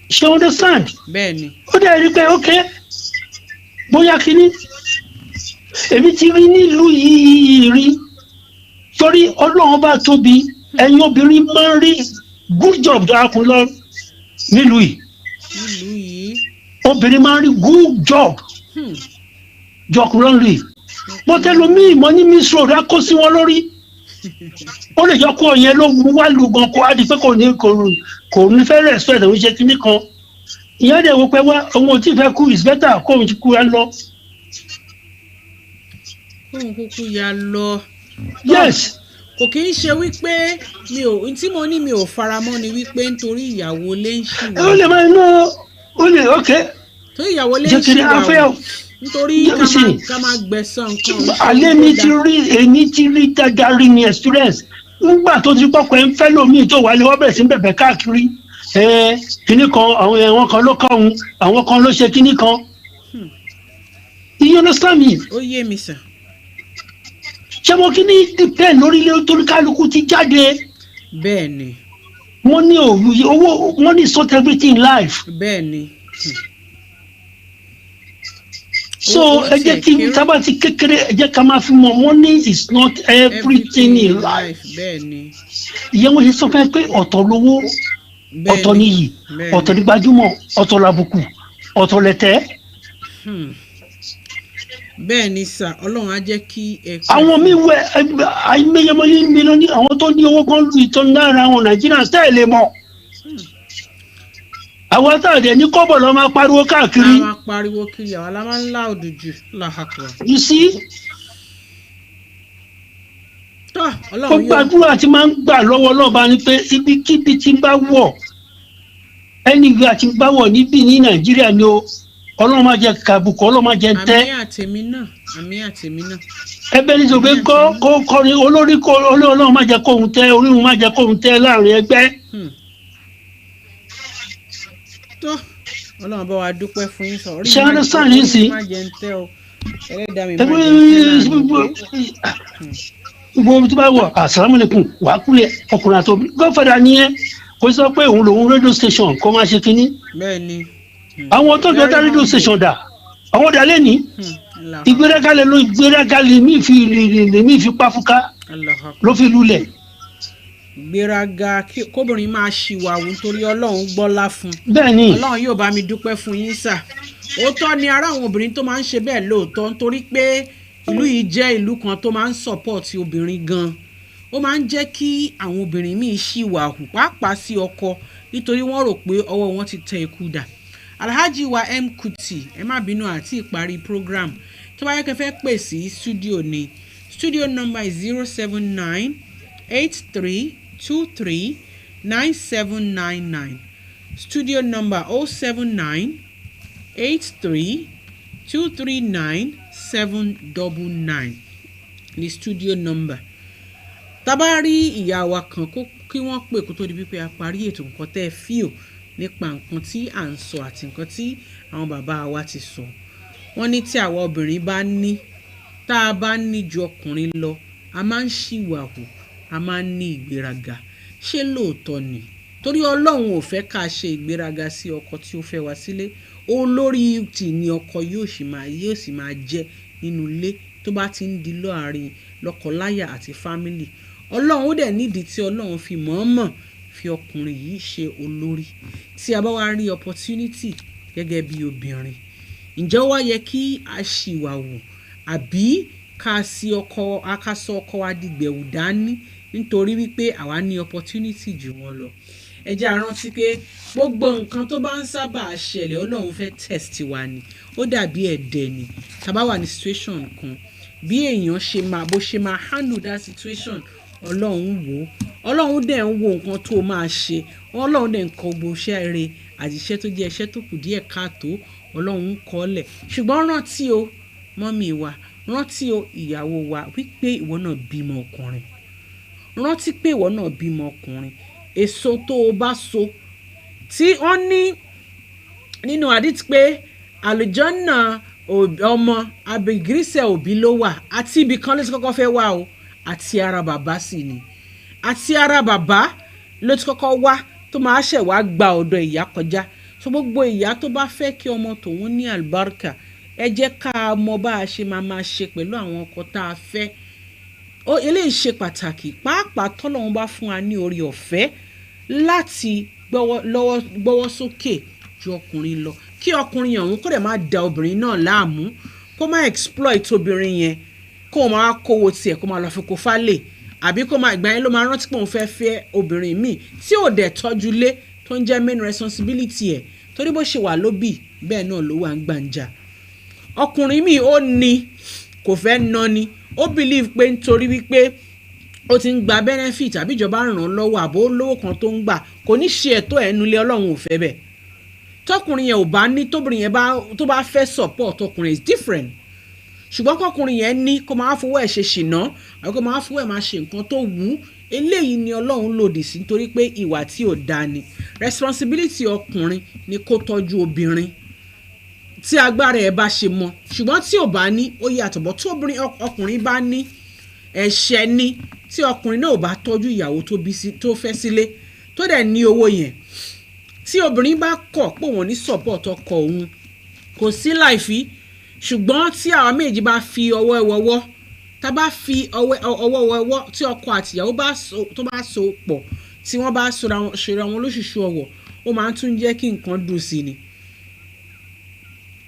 ṣe understand bẹ́ẹ̀ni ó dẹ̀ rí pé ok bóyá kínní èmi ti rí nílùú yìí rí torí ọlọ́run bá tóbi ẹ̀yin obìnrin máa ń rí good job dákun lọ nílùú yìí obìnrin máa ń rí good job jọkùnrin rí mọtẹlómi ìmọ̀ ní mísírò rẹ kó sí wọn lórí ó lè jọ kó yẹn ló wá lu gan kó á di pé kò ní fẹ́ respect òun ṣe kíní kan ìyá dẹ̀ wò pé wá òun ò tí fẹ́ kú is better kó òun ti kú ẹ lọ. kóun kúkú ya lọ. yes. kò kì í ṣe wípé tí mo ní mi ò faramọ́ ni wípé nítorí ìyàwó lè ń ṣìwà. ó lè máa ná ó lè ok. torí ìyàwó lè ń ṣìwà nítorí ká máa gbẹ̀san nǹkan. alẹ́ mi ti rí èmi ti rí dáadáa rí ni experience nígbà tó ti pọ́pọ́ ẹ̀ ń fẹ́ lómi tó wà lé wọ́n bẹ̀rẹ̀ sí ń bẹ̀bẹ̀ káàkiri kíní kan àwọn ẹ̀wọ̀n kan ló kọ́ òun àwọn kan ló ṣe kíní kan. you understand me. ó yé mi sà. ṣé mo kí ni depend lórí ilé torí kálukú ti jáde. bẹ́ẹ̀ni. wọ́n ní owó wọ́n ní sort everything in life. bẹ́ẹ̀ni. so ẹ jẹ́ kí tábà ti kékeré ẹ jẹ́ ká máa fi mọ̀ money is not everything in life. bẹ́ẹ̀ni. ìyẹn wọ́n ṣe sọ fún ẹ pé ọ̀tọ̀ lówó ọ̀tọ̀ níyì ọ̀tọ̀ ní gbajúmọ̀ ọ̀tọ̀ làbùkù ọ̀tọ̀ lẹ̀tẹ̀. bẹ́ẹ̀ ni sà ọlọ́run á jẹ́ kí ẹ. àwọn míì wẹ àìmọye mílíọ̀nù àwọn tó ní owó kan lu ìtọ́ náírà àwọn nàìjíríà style lè mọ̀. àwọn àtàdé ní kọ́bọ̀ lọ́ máa pariwo káàkiri. a máa pariwo kiri àwọn la máa ń lá òdùjù làhàkùrọ̀. you see. ó gbàdúrà tí máa ń gbà lọ́wọ́ lọ́ba ni pé ibikíbi tí bá wọ̀ ẹni ìgbà tí bá wọ̀ níbí ní nàìjíríà ni ó ọlọ́run máa jẹ kàbùkù ọlọ́run máa jẹ tẹ́. àmì àtẹ̀mí náà. ẹbẹ̀ ní sọ pé kọrin olórí ọlọ́run máa jẹ kóhun tẹ́ oríhun máa jẹ kóhun tẹ́ láàrin ẹgbẹ́. tó ọlọ́run bá wa dúpẹ́ fún yín sọ. ṣé ẹ sàn yín sí. gbogbo tó bá wọ àsàlámùlẹ́kùn wàá kúlẹ̀ ọkùnrin àti obìnrin gọ́fẹ̀dà nìyẹn kò sọ pé òun lòun rédíò station kó máa ṣe kínní. bẹ́ẹ̀ni. àwọn tó jọ dá rédíò station dà àwọn dà lẹ́ni ìgbéraga lè lo ìgbéraga lè mí fi páfúká ló fi lulẹ̀. ìgbéraga kóbìnrin máa ṣìwàwù nítorí ọlọ́run gbọ́lá fún. bẹ́ẹ̀ni. ọlọ́run yóò bá mi dúpẹ́ fún yín sà. òótọ́ ni ara àwọn obìnrin tó máa ń ṣe bẹ́ẹ̀ lóòótọ́ nítorí pé ìlú yìí jẹ́ ìlú kan tó máa ń support obìnrin gan. ó máa ń jẹ́ kí àwọn obìnrin míì ṣìwàwù pàápàá sí ọkọ nítorí wọ́n rò pé ọwọ́ wọn ti tẹ ikú dà. Alhaji wa M Kuti ẹ má bínú àti ìparí program tó bá yẹ kẹ́ fẹ́ pè sí studio ni studio number is 079-8323-9799 studio number 079-8323-9799 ní studio number. Tá bá rí ìyá wa kan kí wọ́n pè kó tó di pípé a parí ètò nǹkan tẹ́ ẹ fíò nípa nǹkan tí à ń sọ àti nǹkan tí àwọn bàbá wa ti sọ. Wọ́n ní tí àwa obìnrin bá ní tá a bá ní ju ọkùnrin lọ a máa ń ṣìwàhù a máa ń ní ìgbéraga. Ṣé lóòótọ́ ni? Torí Ọlọ́run ò fẹ́ ká ṣe ìgbéraga sí ọkọ tí ó fẹ́ wá sílé. Olórí tì ní ọkọ yóò sì máa jẹ́ nínú ilé tó bá ti ń di láàrin lọ́kọláya àti fámílì. Ọlọ́run ó dẹ̀ nídìí tí Ọlọ́run fi mọ̀ọ́mọ̀ fi ọkùnrin yìí ṣe olórí. Tí a bá wá rí opportunity gẹ́gẹ́ bí obìnrin, ǹjẹ́ ó wá yẹ kí a ṣìwàwù àbí ká sọ ọkọ wa dìgbẹ̀wù dání nítorí wípé àwa ní opportunity jù wọ́n lọ. Ẹ jẹ́ á rántí pé gbogbo nǹkan tó bá ń sábà ṣẹlẹ̀ Ọlọ́run fẹ́ test wa ni. Ó dàbí ẹ̀dẹ̀ ni. Tá bá wà ní situation kan bí èèyàn ṣe máa handle that situation Ọlọ́run wò ó. Ọlọ́run dẹ̀ ń wo nǹkan tó máa ṣe. Ọlọ́run dẹ̀ ń kọ gbogbo iṣẹ́ rere àti iṣẹ́ tó jẹ́ iṣẹ́ tó kù díẹ̀ káàtó Ọlọ́run ń kọ́lẹ̀. Ṣùgbọ́n rántí o mọ́mì wa, rántí o ìyàwó wa wípé ìwọ náà bímọ ọkùnrin. Rántí pé ìwọ náà bímọ ọkùnrin. Èso tó o bá so tí wọ́n ní nínú àdìtí pé àlùjọ́nà ọmọ abẹ́gírísẹ̀ òbí ló wà àti ibì kan ló ti kọ́kọ́ fẹ́ wá o àti ara bàbá sì ni àti ara bàbá ló ti kọ́kọ́ wá tó máa ṣẹ̀ wá gba ọ̀dọ̀ ìyá kọjá so gbogbo ìyá tó bá fẹ́ kí ọmọ tòun ní àlùbáríkà ẹ jẹ́ ká mọ bá a ṣe máa ṣe pẹ̀lú àwọn ọkọ tá a fẹ́ eléyìí ṣe pàtàkì pàápàá tọ́lọ́run bá fún wa ní orí ọ̀fẹ́ láti gbọ́wọ́ sókè ju ọkùnrin lọ kí ọkùnrin ọ̀hún kó dẹ̀ má da obìnrin náà láàmú kó má exploit obìnrin yẹn kó máa kówó tiẹ̀ kó máa lọ fi kó fálè àbí kó máa ìgbà yẹn ló máa rántí pé òun fẹ́ fẹ́ obìnrin míì tí ò dẹ̀ tọ́jú lé tó ń jẹ́ main responsibility ẹ̀ torí bó ṣe wà lóbì bẹ́ẹ̀ náà ló wà ń gbàǹjà ọkùnrin míì ó ní kò fẹ́ ná ni ó believe pé nítorí wípé ó ti ń gba benefit àbí ìjọba ràn án lọ́wọ́ àbó lówó kan tó ń gbà kò ní ṣe ẹ̀tọ́ ẹ̀ nulẹ̀ ọlọ́run ò fẹ́ bẹ́ẹ̀ tọkùnrin yẹn ò bá ní tóbìnrin yẹn tó bá fẹ́ support ọkùnrin is different ṣùgbọ́n kọkùnrin yẹn ní kó máa fowó ẹ̀ ṣe ṣìnà àbí kó máa fowó ẹ̀ máa ṣe nǹkan tó wù ú eléyìí ni ọlọ́run lòdì sí nítorí pé ìwà tí ò dáa ni responsibility ọkùnrin ni kó tọ́jú obìnrin tí agbára ẹ̀ bá ṣe mọ ṣùgbọ́n tí ò bá ní ó yàtọ̀ bọ́ tí ọkùnrin bá ní ẹ̀ṣẹ̀ ni tí ọkùnrin náà ò bá tọ́jú ìyàwó tó fẹ́ sílé tó dẹ̀ ní owó yẹn tí obìnrin bá kọ̀ pé wọ́n ní support ọkọ òun kò sí láìfí ṣùgbọ́n tí àwọn méjì bá fi ọwọ́ ẹwọ́wọ́ tá bá fi ọwọ́ ẹwọ́ tí ọkọ àti ìyàwó tó bá so pọ̀ tí wọ́n bá ṣera wọn lóṣùṣù ọwọ́ ó máa ń tún jẹ́ kí nǹkan dùn sí ni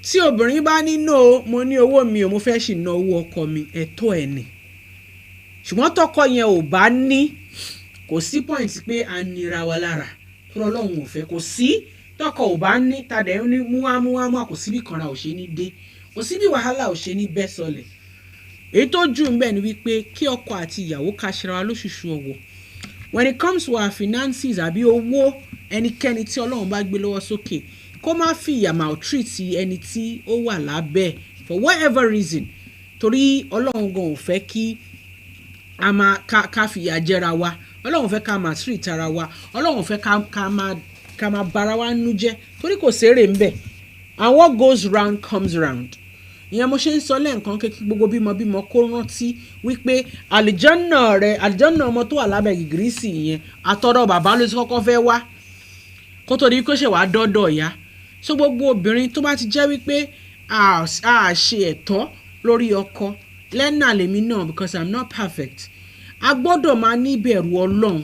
tí obìnrin bá ní no mo ní owó mi ò mo fẹ́ ṣì ná owó ọkọ mi ẹ̀tọ́ ẹ̀ ni ṣùgbọ́n tọkọ yẹn ò bá ní kò sí point pé a nira wa lára tó Ọlọ́run ò fẹ́ kò sí tọkọ ò bá ní tàdé ní múwámúwámú kò sí bí kanra ò ṣe ní dé kò sí bí wàhálà ò ṣe ní bẹ́ sọlẹ̀ èyí tó jù ń bẹ̀ ni wípé kí ọkọ àti ìyàwó ká ṣera wa lóṣùṣù ọwọ́ when it comes to our finances àbí owó ẹnikẹ́ni tí Ọlọ́run bá gbé lọ́wọ́ sókè kó má fi ìyà maltreat ẹni tí ó wà lábẹ́ for whatever reason torí Ọlọ́run gan ò fẹ́ kí a máa ká fìyà jẹra wa Ọlọ́run fẹ́ ká maltreat ara wa Ọlọ́run fẹ́ ká máa bara wa nú jẹ́ torí kò sérè ń bẹ̀ and what goes round comes round ìyẹn mo ṣe ń sọ lẹ́ẹ̀kan kékeré gbogbo bímọ kó rántí wípé àlìjọ́nà ọmọ tó wà lábẹ́ gìgírísì yẹn àtọ̀dọ̀ bàbá ló ti kọ́kọ́ fẹ́ wá kó tó di kó ṣe wá dọ́dọ̀ ya so gbogbo obìnrin tó bá ti jẹ́ wípé a ṣe ẹ̀tọ́ lórí ọkọ lẹ́nà lèmi náà because I'm not perfect a gbọ́dọ̀ máa ní ìbẹ̀rù Ọlọ́run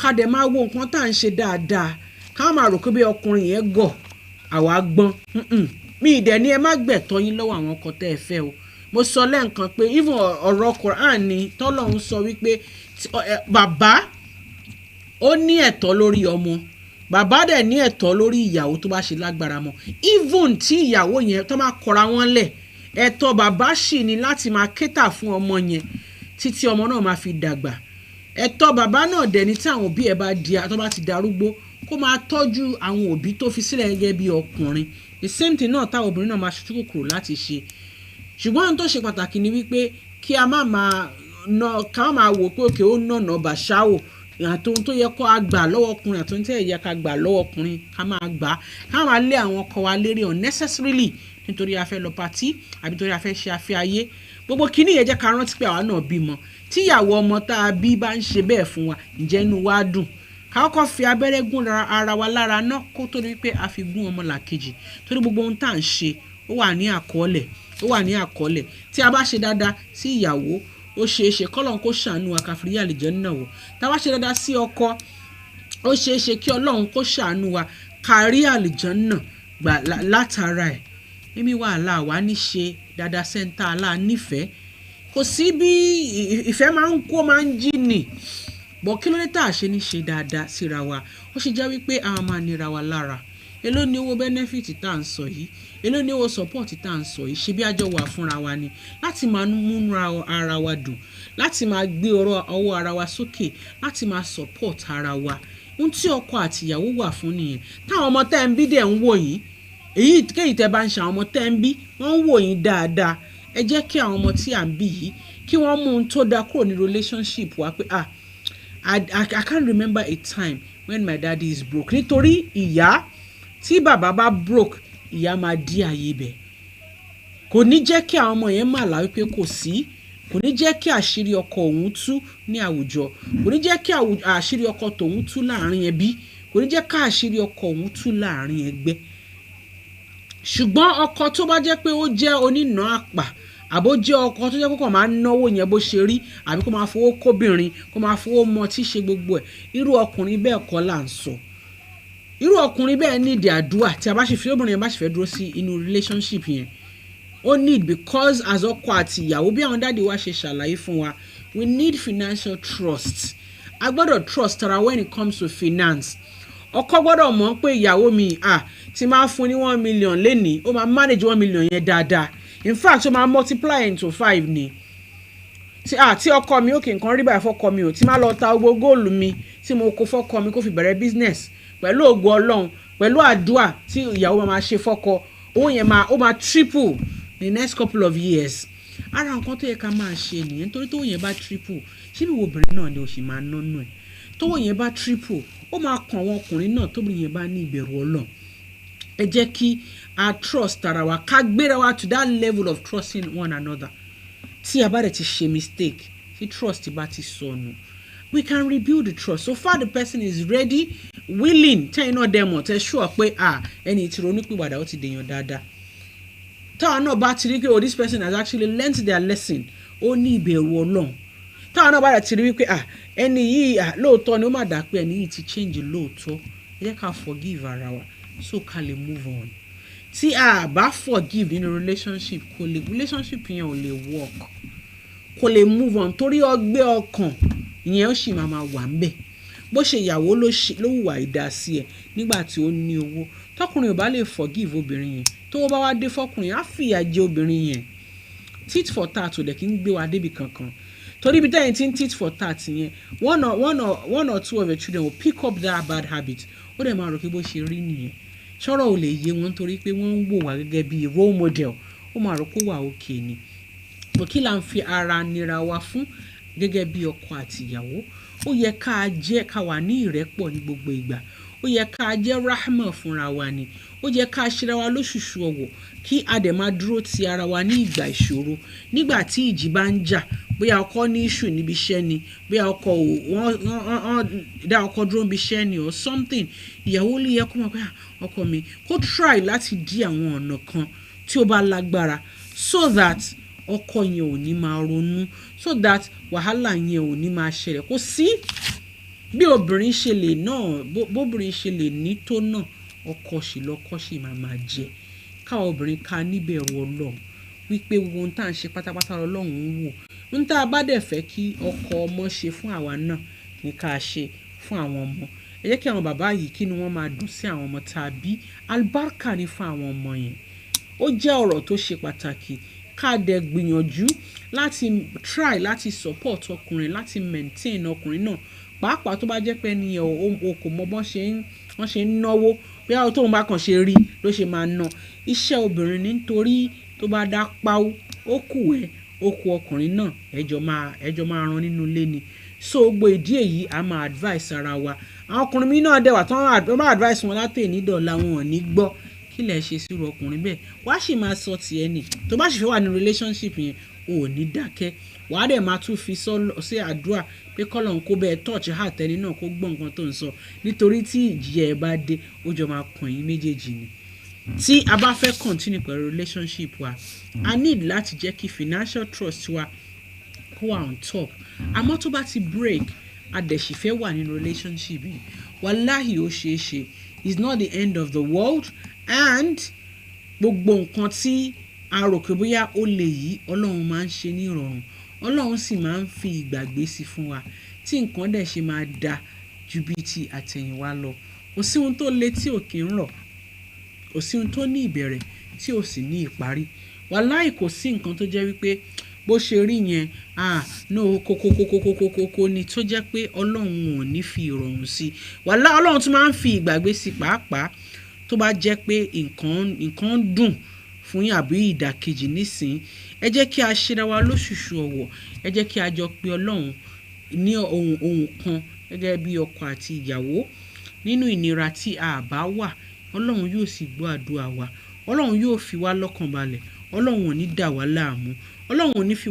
ká dẹ̀ máa wo nǹkan tá à ń ṣe dáadáa ká máa rò pé bí ọkùnrin yẹn gọ̀ àwa gbọ́n mi ìdẹ̀ ni ẹ má gbẹ̀tọ́ yín lọ́wọ́ àwọn ọkọ tẹ́ ẹ fẹ́ o mo sọ lẹ́ǹkan pé even ọ̀rọ̀ Quran ni tọ́lọ́run sọ wípé bàbá ó ní ẹ̀tọ́ lórí ọmọ bàbá dẹ̀ ní ẹ̀tọ́ lórí ìyàwó tó bá ṣe lágbára mọ́ even tí ìyàwó yẹn tó máa kọra wọn lẹ̀ ẹ̀tọ́ bàbá sì ni láti máa kétà fún ọmọ yẹn títí ọmọ náà máa fi dàgbà ẹ̀tọ́ bàbá náà dẹ̀ ní tí àwọn òbí ẹ̀ bá ti darúgbó kó máa tọ́jú àwọn òbí tó fi sílẹ̀ gẹ́gẹ́ bí ọkùnrin the same thing náà táwọn obìnrin náà máa ṣojú kòkòrò láti ṣe ṣùgbọ́n ohun tó ṣe pàtàkì ni wípé kí a má máa wò pé òkè ó nànà bàṣáwò àtòhun tó yẹ kó a gbà lọ́wọ́ ọkùnrin àtòhun tó yẹ ká gbà lọ́wọ́ ọkùnrin ká máa lé àwọn ọkọ wa lérè unnecessarily nítorí a fẹ́ lọ patí àbí nítorí a fẹ́ ṣe afẹ́ ayé gbogbo kíní yẹn jẹ́ ká rántí pé àwa náà bímọ tíyàwó ọmọ tá a bí bá ń ṣe bẹ́ẹ̀ fún wa ǹjẹ́ inú wa dùn ká kọ́kọ́ fi abẹ́rẹ́ gún ara wa lára náà kó tó rí pé a fi gún ọmọ làkejì torí gbogbo ohun tá à ń ṣe ó wà ní àkọọ́lẹ̀ tí a bá ṣe dáadáa sí ìyàwó ó ṣeé ṣe kọ́lọ́n kó ṣàánú wa káfírí àlìjẹ́nnà wọ̀ tá a bá ṣe dáadáa sí ọkọ ó ṣeé ṣe kí Ọlọ́run kó ṣàánú wa kárí àlìjẹ́nnà gbà látara ẹ̀ èmi wàhálà wa ní ṣe dáadáa sẹ́ńtà aláà nífẹ̀ẹ́ kò sí bí ìfẹ́ máa ń jí nì bọ̀ kí ló dé tá a ṣe ní ṣe dáadáa síra wa ó ṣe jẹ́ wípé àwọn máa nira wa lára èló ni owó benefit tá à ń sọ yìí èló ni owó support tá à ń sọ yìí ṣe bí àjọ wà fúnra wa ni láti máa múnú ara wa dùn láti máa gbé ọwọ́ ara wa sókè láti máa support ara wa ohun tí ọkọ àti ìyàwó wà fún nìyẹn táwọn ọmọ tẹ́ ń bí dẹ̀ ń wò yín èyí kéyìí tẹ́ bá ń ṣe àwọn ọmọ tẹ́ ń bí wọ́n ń wò yín dáadáa ẹ jẹ́ kí àwọn ọmọ tí à ń bí yìí kí wọ́n mú un tó dáa kúrò ní relationship wa pé I can't remember a time when my daddy is broke nítorí ìyá tí bàbá bá broke ìyá máa dí ààyè ibẹ̀. Kò ní jẹ́ kí àwọn ọmọ yẹn mà lá wípé kò sí, kò ní jẹ́ kí àṣírí ọkọ òun tú ní àwùjọ, kò ní jẹ́ kí àṣírí ọkọ tòun tú láàrin ẹbí, kò ní jẹ́ ká àṣírí ọkọ òun tú láàrin ẹgbẹ́. Ṣùgbọ́n ọkọ tó bá jẹ́ pé ó jẹ́ onínà àpà, àbó jẹ́ ọkọ tó jẹ́ pé kó máa náwó yẹn bó ṣe rí, àbí kó máa fowó kóbìnrin, kó máa fowó mọ tí ṣe gbogbo ẹ̀, irú ọkùnrin bẹ́ẹ̀ kọ́ là ń sọ. Irú ọkùnrin bẹ́ẹ̀ need àdúrà tí a bá ṣe fi obìnrin yẹn bá ṣe fẹ́ dúró sí inú relationship yẹn. Ó need, because as ọkọ àti ìyàwó bí àwọn dáàdi wa ṣe ṣàlàyé fún wa, we need financial trust. A gbọ́dọ̀ trust ara when it comes to finance. Ọkọ gbọ́dọ̀ mọ̀ pé ìyàwó mi tí máa fún ní 1 million lénìí, ó máa manage 1 million yẹn dáadáa. In fact, ó máa multiply into 5 ni. Tí ọkọ mi òkè nǹkan rí báyìí fọ́kọ mi ò, tí máa lọ ta gbogbo góòlù mi tí mo kó fọ́kọ mi kó fi bẹ̀rẹ̀ business pẹ̀lú ògo Ọlọ́run, pẹ̀lú àdúà tí ìyàwó máa ṣe fọ́kọ, owó yẹn ó máa triple in the next couple of years. Ara nǹkan tó yẹ ká máa ṣe nìyẹn, nítorí tó yẹn bá triple, ṣé bí obìnrin náà ni ó sì máa nánú ẹ̀. Tó yẹn bá triple, ó máa kàn àwọn ọkùnrin náà tóbìnrin yẹn bá ní ìbẹ̀rù Ọlọ́run. Ẹ jẹ́ kí a trust ara wa, ká gbéra wa to that level of trusting one another. Tí a bá dẹ̀ ti ṣe mistake, tí trust bá ti sọnù, we can rebuild the trust. So far the person is ready, willing, tẹ́yìn náà dẹ̀ mọ̀, tẹ́ sure pé ẹni tí ronúpìwàdà ó ti dèèyàn dáadáa. Táwọn náà bá ti rí pé this person has actually learnt their lesson, ó ní ìbẹ̀rù Ọlọ́run. Táwọn náà bá dẹ̀ ti rí pé ẹni yìí lóòótọ́ ni ó má dà pé ẹni yìí ti change lóòótọ́, ẹ jẹ́ ká forgive ara wa so ká lè move on. Tí a bá forgive nínú relationship, relationship yẹn ò lè work, kò lè move on, torí ọgbẹ́ ọkàn ìyẹn ó sì máa wà ń bẹ̀. Bó ṣe ìyàwó ló hùwà ìdásí ẹ̀ nígbà tí ó ní owó, tọkùnrin ò bá lè forgive obìnrin yẹn, tó bá wá dé fọkùnrin á fìyà jẹ obìnrin yẹn. Tit for tat ò dẹ̀ kí ń gbé wa débi kankan, torí ibi tẹ́yìn tí ń tit for tat yẹn, one or two of your children will pick up that bad habit. Ó dẹ̀ máa rò pé bó ṣe rí nìyẹn. Ṣọ́rọ̀ ò lè yé wọn torí pé wọ́n ń wò wá gẹ́gẹ́ bí role model. Ó máa rò pé wà okay ni. Bó kí là ń fi ara nira wa fún gẹ́gẹ́ bí ọkọ àti ìyàwó? Ó yẹ ká wà ní ìrẹ́pọ̀ ní gbogbo ìgbà. Ó yẹ ká jẹ́ rahma fúnra wa ni. Ó yẹ ká ṣera wa lóṣùṣù ọwọ̀, kí a dẹ̀ máa dúró ti ara wa ní ìgbà ìṣòro. Nígbà tí ìjì bá ń jà, bóyá ọkọ ní issue níbi iṣẹ́ ni, bóyá wọ́n dá ọkọ dúró níbi iṣẹ́ ni or something, ìyàwó lè yẹ kó mọ̀ pé ọkọ mi kó try láti dí àwọn ọ̀nà kan tí ó bá lágbára, so that ọkọ yẹn ò ní máa ronú, so that wàhálà yẹn ò ní máa ṣẹlẹ̀. Kò sí bí obìnrin ṣe lè náà, bóbìnrin ṣe lè ní tó náà, ọkọ sì máa jẹ. Káwọn obìnrin ká níbẹ̀rù Ọlọ́run, wípé gbogbo ohun tá à ń ṣe pátápátá Ọlọ́run ń wò. Ohun tá a bá dẹ̀ fẹ́ kí ọkọ ọmọ ṣe fún àwa náà ni ká ṣe fún àwọn ọmọ. Ẹ jẹ́ kí àwọn bàbá yìí kí ni wọ́n máa dùn sí àwọn ọmọ tàbí albarka ní fún àwọn ọmọ yẹn. Ó jẹ́ ọ̀rọ̀ tó ṣe pàtàkì, ká dẹ̀ gbìyànjú láti try láti support ọkùnrin, láti maintain ọkùnrin náà, pàápàá tó bá jẹ́ pé ẹni o kò mọ bọ́n ṣe ń náwó, bí àwọn tóun bá kàn ṣe rí ló ṣe máa ná. Iṣẹ́ obìnrin nítorí tó bá dá páwó, ó kù ọkùnrin náà, ẹjọ́ máa ran nínú ilé ni. So gbogbo ìdí èyí a máa advice ara wa. Àwọn ọkùnrin mi náà dẹ̀wà tán bá advice wọn láti ní dọ̀la, wọn ò ní gbọ́. Kí lẹ̀ ṣe sí ọkùnrin bẹ́ẹ̀? Wàá sì máa sọ tiẹ̀ ni. Tó bá sì fẹ́ wà ní relationship yẹn, ò ní dákẹ́. Wàá dẹ̀ máa tún fi sí àdúrà pé kọ́lọ́run kó bẹ́ẹ̀ touch heart ẹni náà kó gbọ́ nǹkan tó ń sọ. Nítorí tí ìjìyà ẹ bá dé, ó jọ máa kàn yín méjèèjì ni. Tí a bá fẹ́ continue pẹ̀lú relationship wa, a need láti jẹ́ kí financial trust wa kó wà on top. Àmọ́ tó bá ti break, a dẹ̀ sì fẹ́ wà nínú relationship yìí, wàláhì ó ṣeé ṣe. It's not the end of the world, and gbogbo nǹkan tí a rò pé bóyá ó lè yí, Ọlọ́run máa ń ṣe ní ìrọ̀rùn. Ọlọ́run sì máa ń fi ìgbàgbé sí fún wa, tí nǹkan dẹ̀ ṣe máa dá ju bí ti àtẹ̀yìnwá lọ. Kò sí ohun tó le tí ò kí ń rọ̀, kò sí ohun tó ní ìbẹ̀rẹ̀ tí ò sì ní ìparí. Wàláhì kò sí nǹkan tó jẹ́ wípé bó ṣe rí yẹn no kókókókókókókó ni, tó jẹ́ pé Ọlọ́run ò ní fi ìrọ̀rùn sí. Wàláhì Ọlọ́run tún máa ń fi ìgbàgbé sí pàápàá tó bá jẹ́ pé nǹkan dùn fún yín àbí ìdàkejì nísìn. Ẹ jẹ́ kí a ṣera wa lóṣùṣù ọwọ̀, ẹ jẹ́ kí a jọ pé Ọlọ́run ní ohun kan gẹ́gẹ́ bí ọkọ àti ìyàwó. Nínú ìnira tí a bá wà, Ọlọ́run yóò sì gbọ́ àdúrà wa. Ọlọ́run yóò fi wá lọ́kàn balẹ̀, Ọlọ́run ò ní dà wá láàmú, Ọlọ́run ò ní fi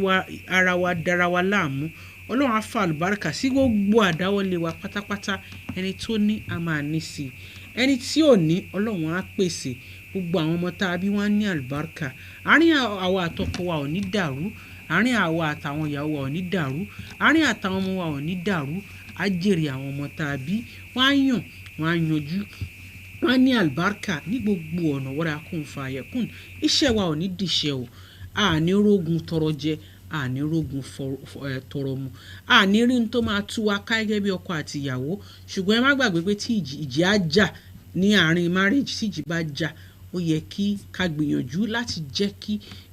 ara wa dára wa láàmú, Ọlọ́run á fa àlùbáríkà sí gbogbo àdáwọ́lé wa pátápátá. Ẹni tó ní a máa ní sí i, ẹni tí ò ní Ọlọ́run á pèsè. Gbogbo àwọn ọmọ tá a bí wọ́n ní àlùbáríkà, àárín àwa àtọkọ wa ò ní dàrú, àárín àwa àtàwọn ìyàwó wa ò ní dàrú, àárín àtàwọn ọmọ wa ò ní dàrú. Á jèrè àwọn ọmọ tá a bí, wọ́n á yàn, wọ́n á yanjú, wọ́n á ní àlùbáríkà ní gbogbo ọ̀nà. wọ́n á kún fa àyẹ̀kùn. Iṣẹ́ wa ò ní dìṣẹ́ o, àní rógun tọrọ jẹ, àní rógun tọrọ mu, àní rí n tó máa tú wa ká gẹ́gẹ́ bí ọkọ àti ìyàwó. Ṣùgbọ́n ẹ má gbàgbé pé tí ìjì á jà ní àárín marriage, tí ìjì bá jà, ó yẹ kí ká gbìyànjú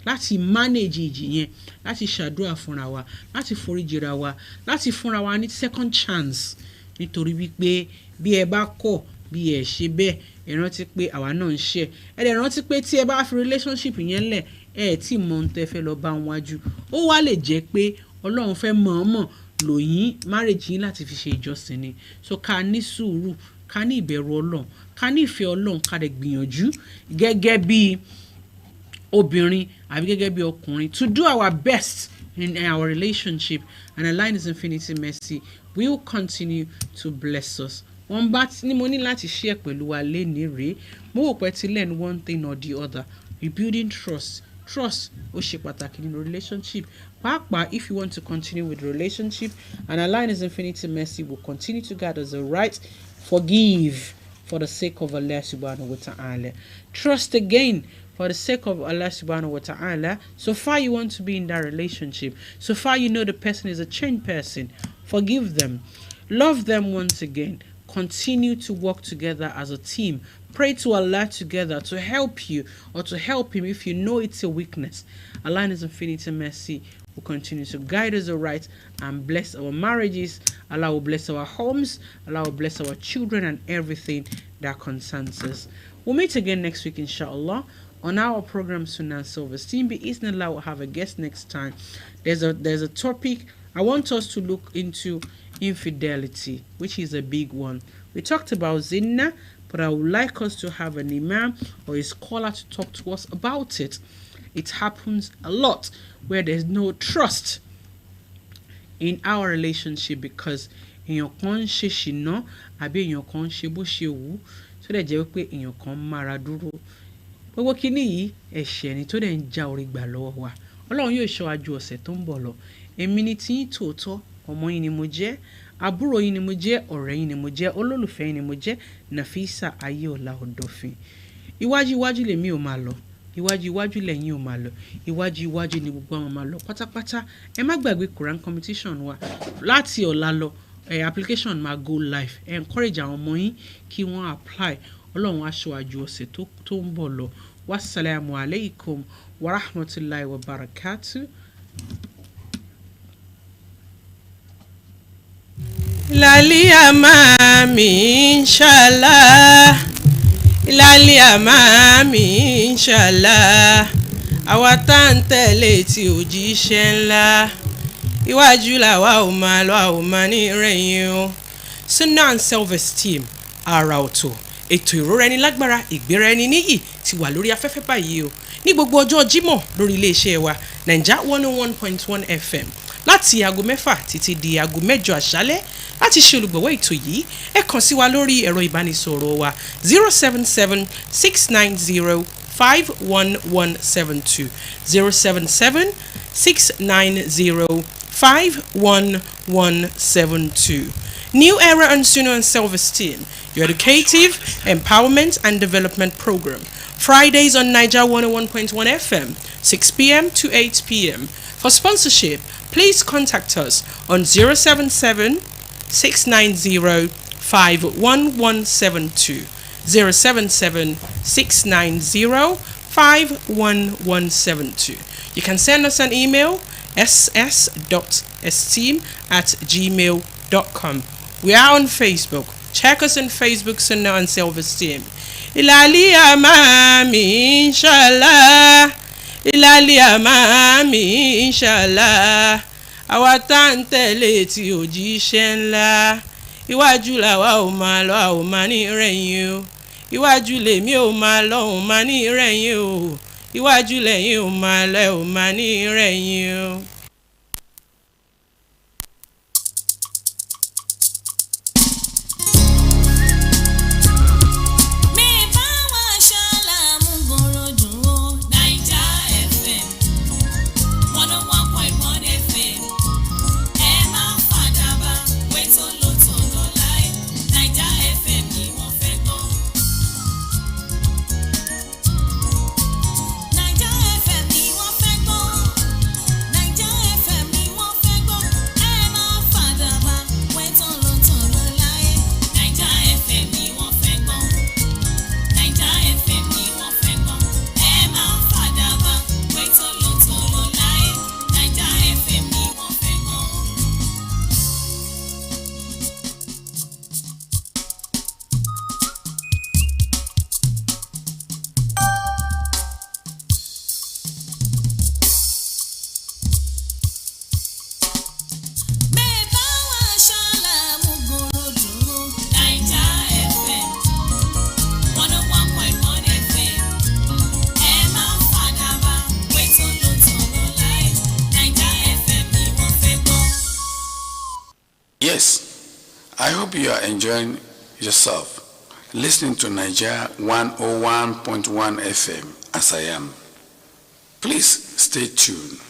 láti manage ìjì yẹn, láti ṣàdúrà fúnra wa, láti foríjìra wa, láti fúnra wa ní second chance. Nítorí wípé bí ẹ bá kọ̀, bí ẹ ṣe bẹ́ẹ̀, ẹ rántí pé àwa náà ń ṣe. Ẹ dẹ̀ rántí pé tí ẹ bá fi relationship yẹn lẹ̀, ẹ tí mọ ohun tẹ́ fẹ́ lọ bá wọn wájú. Ó wá lè jẹ́ pé Ọlọ́run fẹ́ mọ̀ọ́mọ̀ lò yín marriage yín láti fi ṣe ìjọsìn ni. So ká ní sùúrù, ká ní ìbẹ̀rù Ọlọ́run, ká ní ìfẹ́ Ọlọ́run, ká dẹ̀ gbìyànjú gẹ́gẹ́ bí obìnrin àbí gẹ́gẹ́ bí ọkùnrin to do our best in our relationship, and Allah in His infinity mercy will continue to bless us. Wọ́n bá ní mo ní láti share pẹ̀lú wa lénìí rèé. Mo wò pé ti learn one thing or the other. Rebuilding trust ó ṣe pàtàkì nínú relationship. Pàápàá if you want to continue with the relationship, and Allah in His infinity mercy will continue to guide us right. Forgive for the sake of Allah subhanahu wa ta'ala. Trust again for the sake of Allah subhanahu wa ta'ala. So far you want to be in that relationship, so far you know the person is a changed person, forgive them, love them once again, continue to work together as a team, pray to Allah together to help you or to help him if you know it's a weakness. Allah in His infinite mercy will continue to guide us aright and bless our marriages. Allah will bless our homes, Allah will bless our children and everything that concerns us. We'll meet again next week inshallah on our program Sunnah and Self-Esteem. Bi-Iznillah, we'll have a guest next time. There's a topic I want us to look into: infidelity, which is a big one. We talked about zina, but I would like us to have an imam or a scholar to talk to us about it. It happens a lot where there's no trust in our relationship because èèyàn kan ń ṣe ṣìnà àbí èèyàn kan ń ṣe bó ṣe wù, tó dẹ̀ jẹ́ wípé èèyàn kan mára dúró. Gbogbo kíní yìí ẹ̀ṣẹ̀ ni tó dẹ̀ ń já orí gbà lọ́wọ́ wa. Ọlọ́run yóò ṣọ́ wa ju ọ̀sẹ̀ tó ń bọ̀ lọ. Èmi ni tí yín tòótọ́, ọmọ yín ni mo jẹ́, àbúrò yín ni mo jẹ́, ọ̀rẹ́ yín ni mo jẹ́, olólùfẹ́ yín ni mo jẹ́, Nafeesa Ayeola Ọ̀dọ̀fin. Iwájú iwájú lèmi ò máa lọ, iwájú iwájú lẹ́yìn ò máa lọ, iwájú iwájú ni gbogbo àwọn máa lọ pátápátá. Ẹ má gbàgbé Quran competition wa láti ọ̀la lọ. Application máa go live. Encourage àwọn ọmọ yín kí wọ́n apply. Ọlọ́run á ṣọ́ wa ju ọ̀sẹ̀ tó ń bọ̀ lọ. Wassalamu alaikum wa rahmatullahi wa barakatuh. Ilali amami inshallah, ilali amami inshallah, àwa tá ń tẹ̀lé tí òjíṣẹ́ ńlá, iwájú làwa ò máa lọ, a ò máa ní rẹ̀yìn o. Sunnah and Self-Esteem, àrà ọ̀tọ̀, ètò ìrora ẹni lágbára, ìgbéra ẹni níyì ti wà lórí afẹ́fẹ́ báyìí o, ní gbogbo ọjọ́ Jímọ̀ lórí iléeṣẹ́ wa Naija 101.1 FM láti aago 6 títí di aago 8 àṣálẹ́. Láti ṣe olùgbọ̀wọ́ ètò yìí, ẹ kàn sí wa lórí ẹ̀rọ ìbánisọ̀rọ̀ wa 077-690-51172 077-690-51172. New Era on Sunnah and Self-Esteem, your educative, empowerment and development program. Fridays on Naija 101.1 FM, 6 p.m. to 8 p.m. For sponsorship, please contact us on 077-690-51172 077-690-51172. You can send us an email ss.esteem@gmail.com. We are on Facebook. Check us on Facebook, Sunnah and Self-Esteem. Ilali amami inshallah, ilali amami inshallah, àwa tá ń tẹ̀lé tí òjíṣẹ́ ńlá, iwájú làwa ò máa lọ, a ò máa ní rẹ̀yìn o, iwájú lèmi ò máa lọ ò máa ní ìrẹ̀yìn o iwájú lẹ́yìn ò máa lọ ò máa ní ìrẹ̀yìn o. Yes, I hope you are enjoying yourself listening to Nigeria 101.1 FM as I am. Please stay tuned.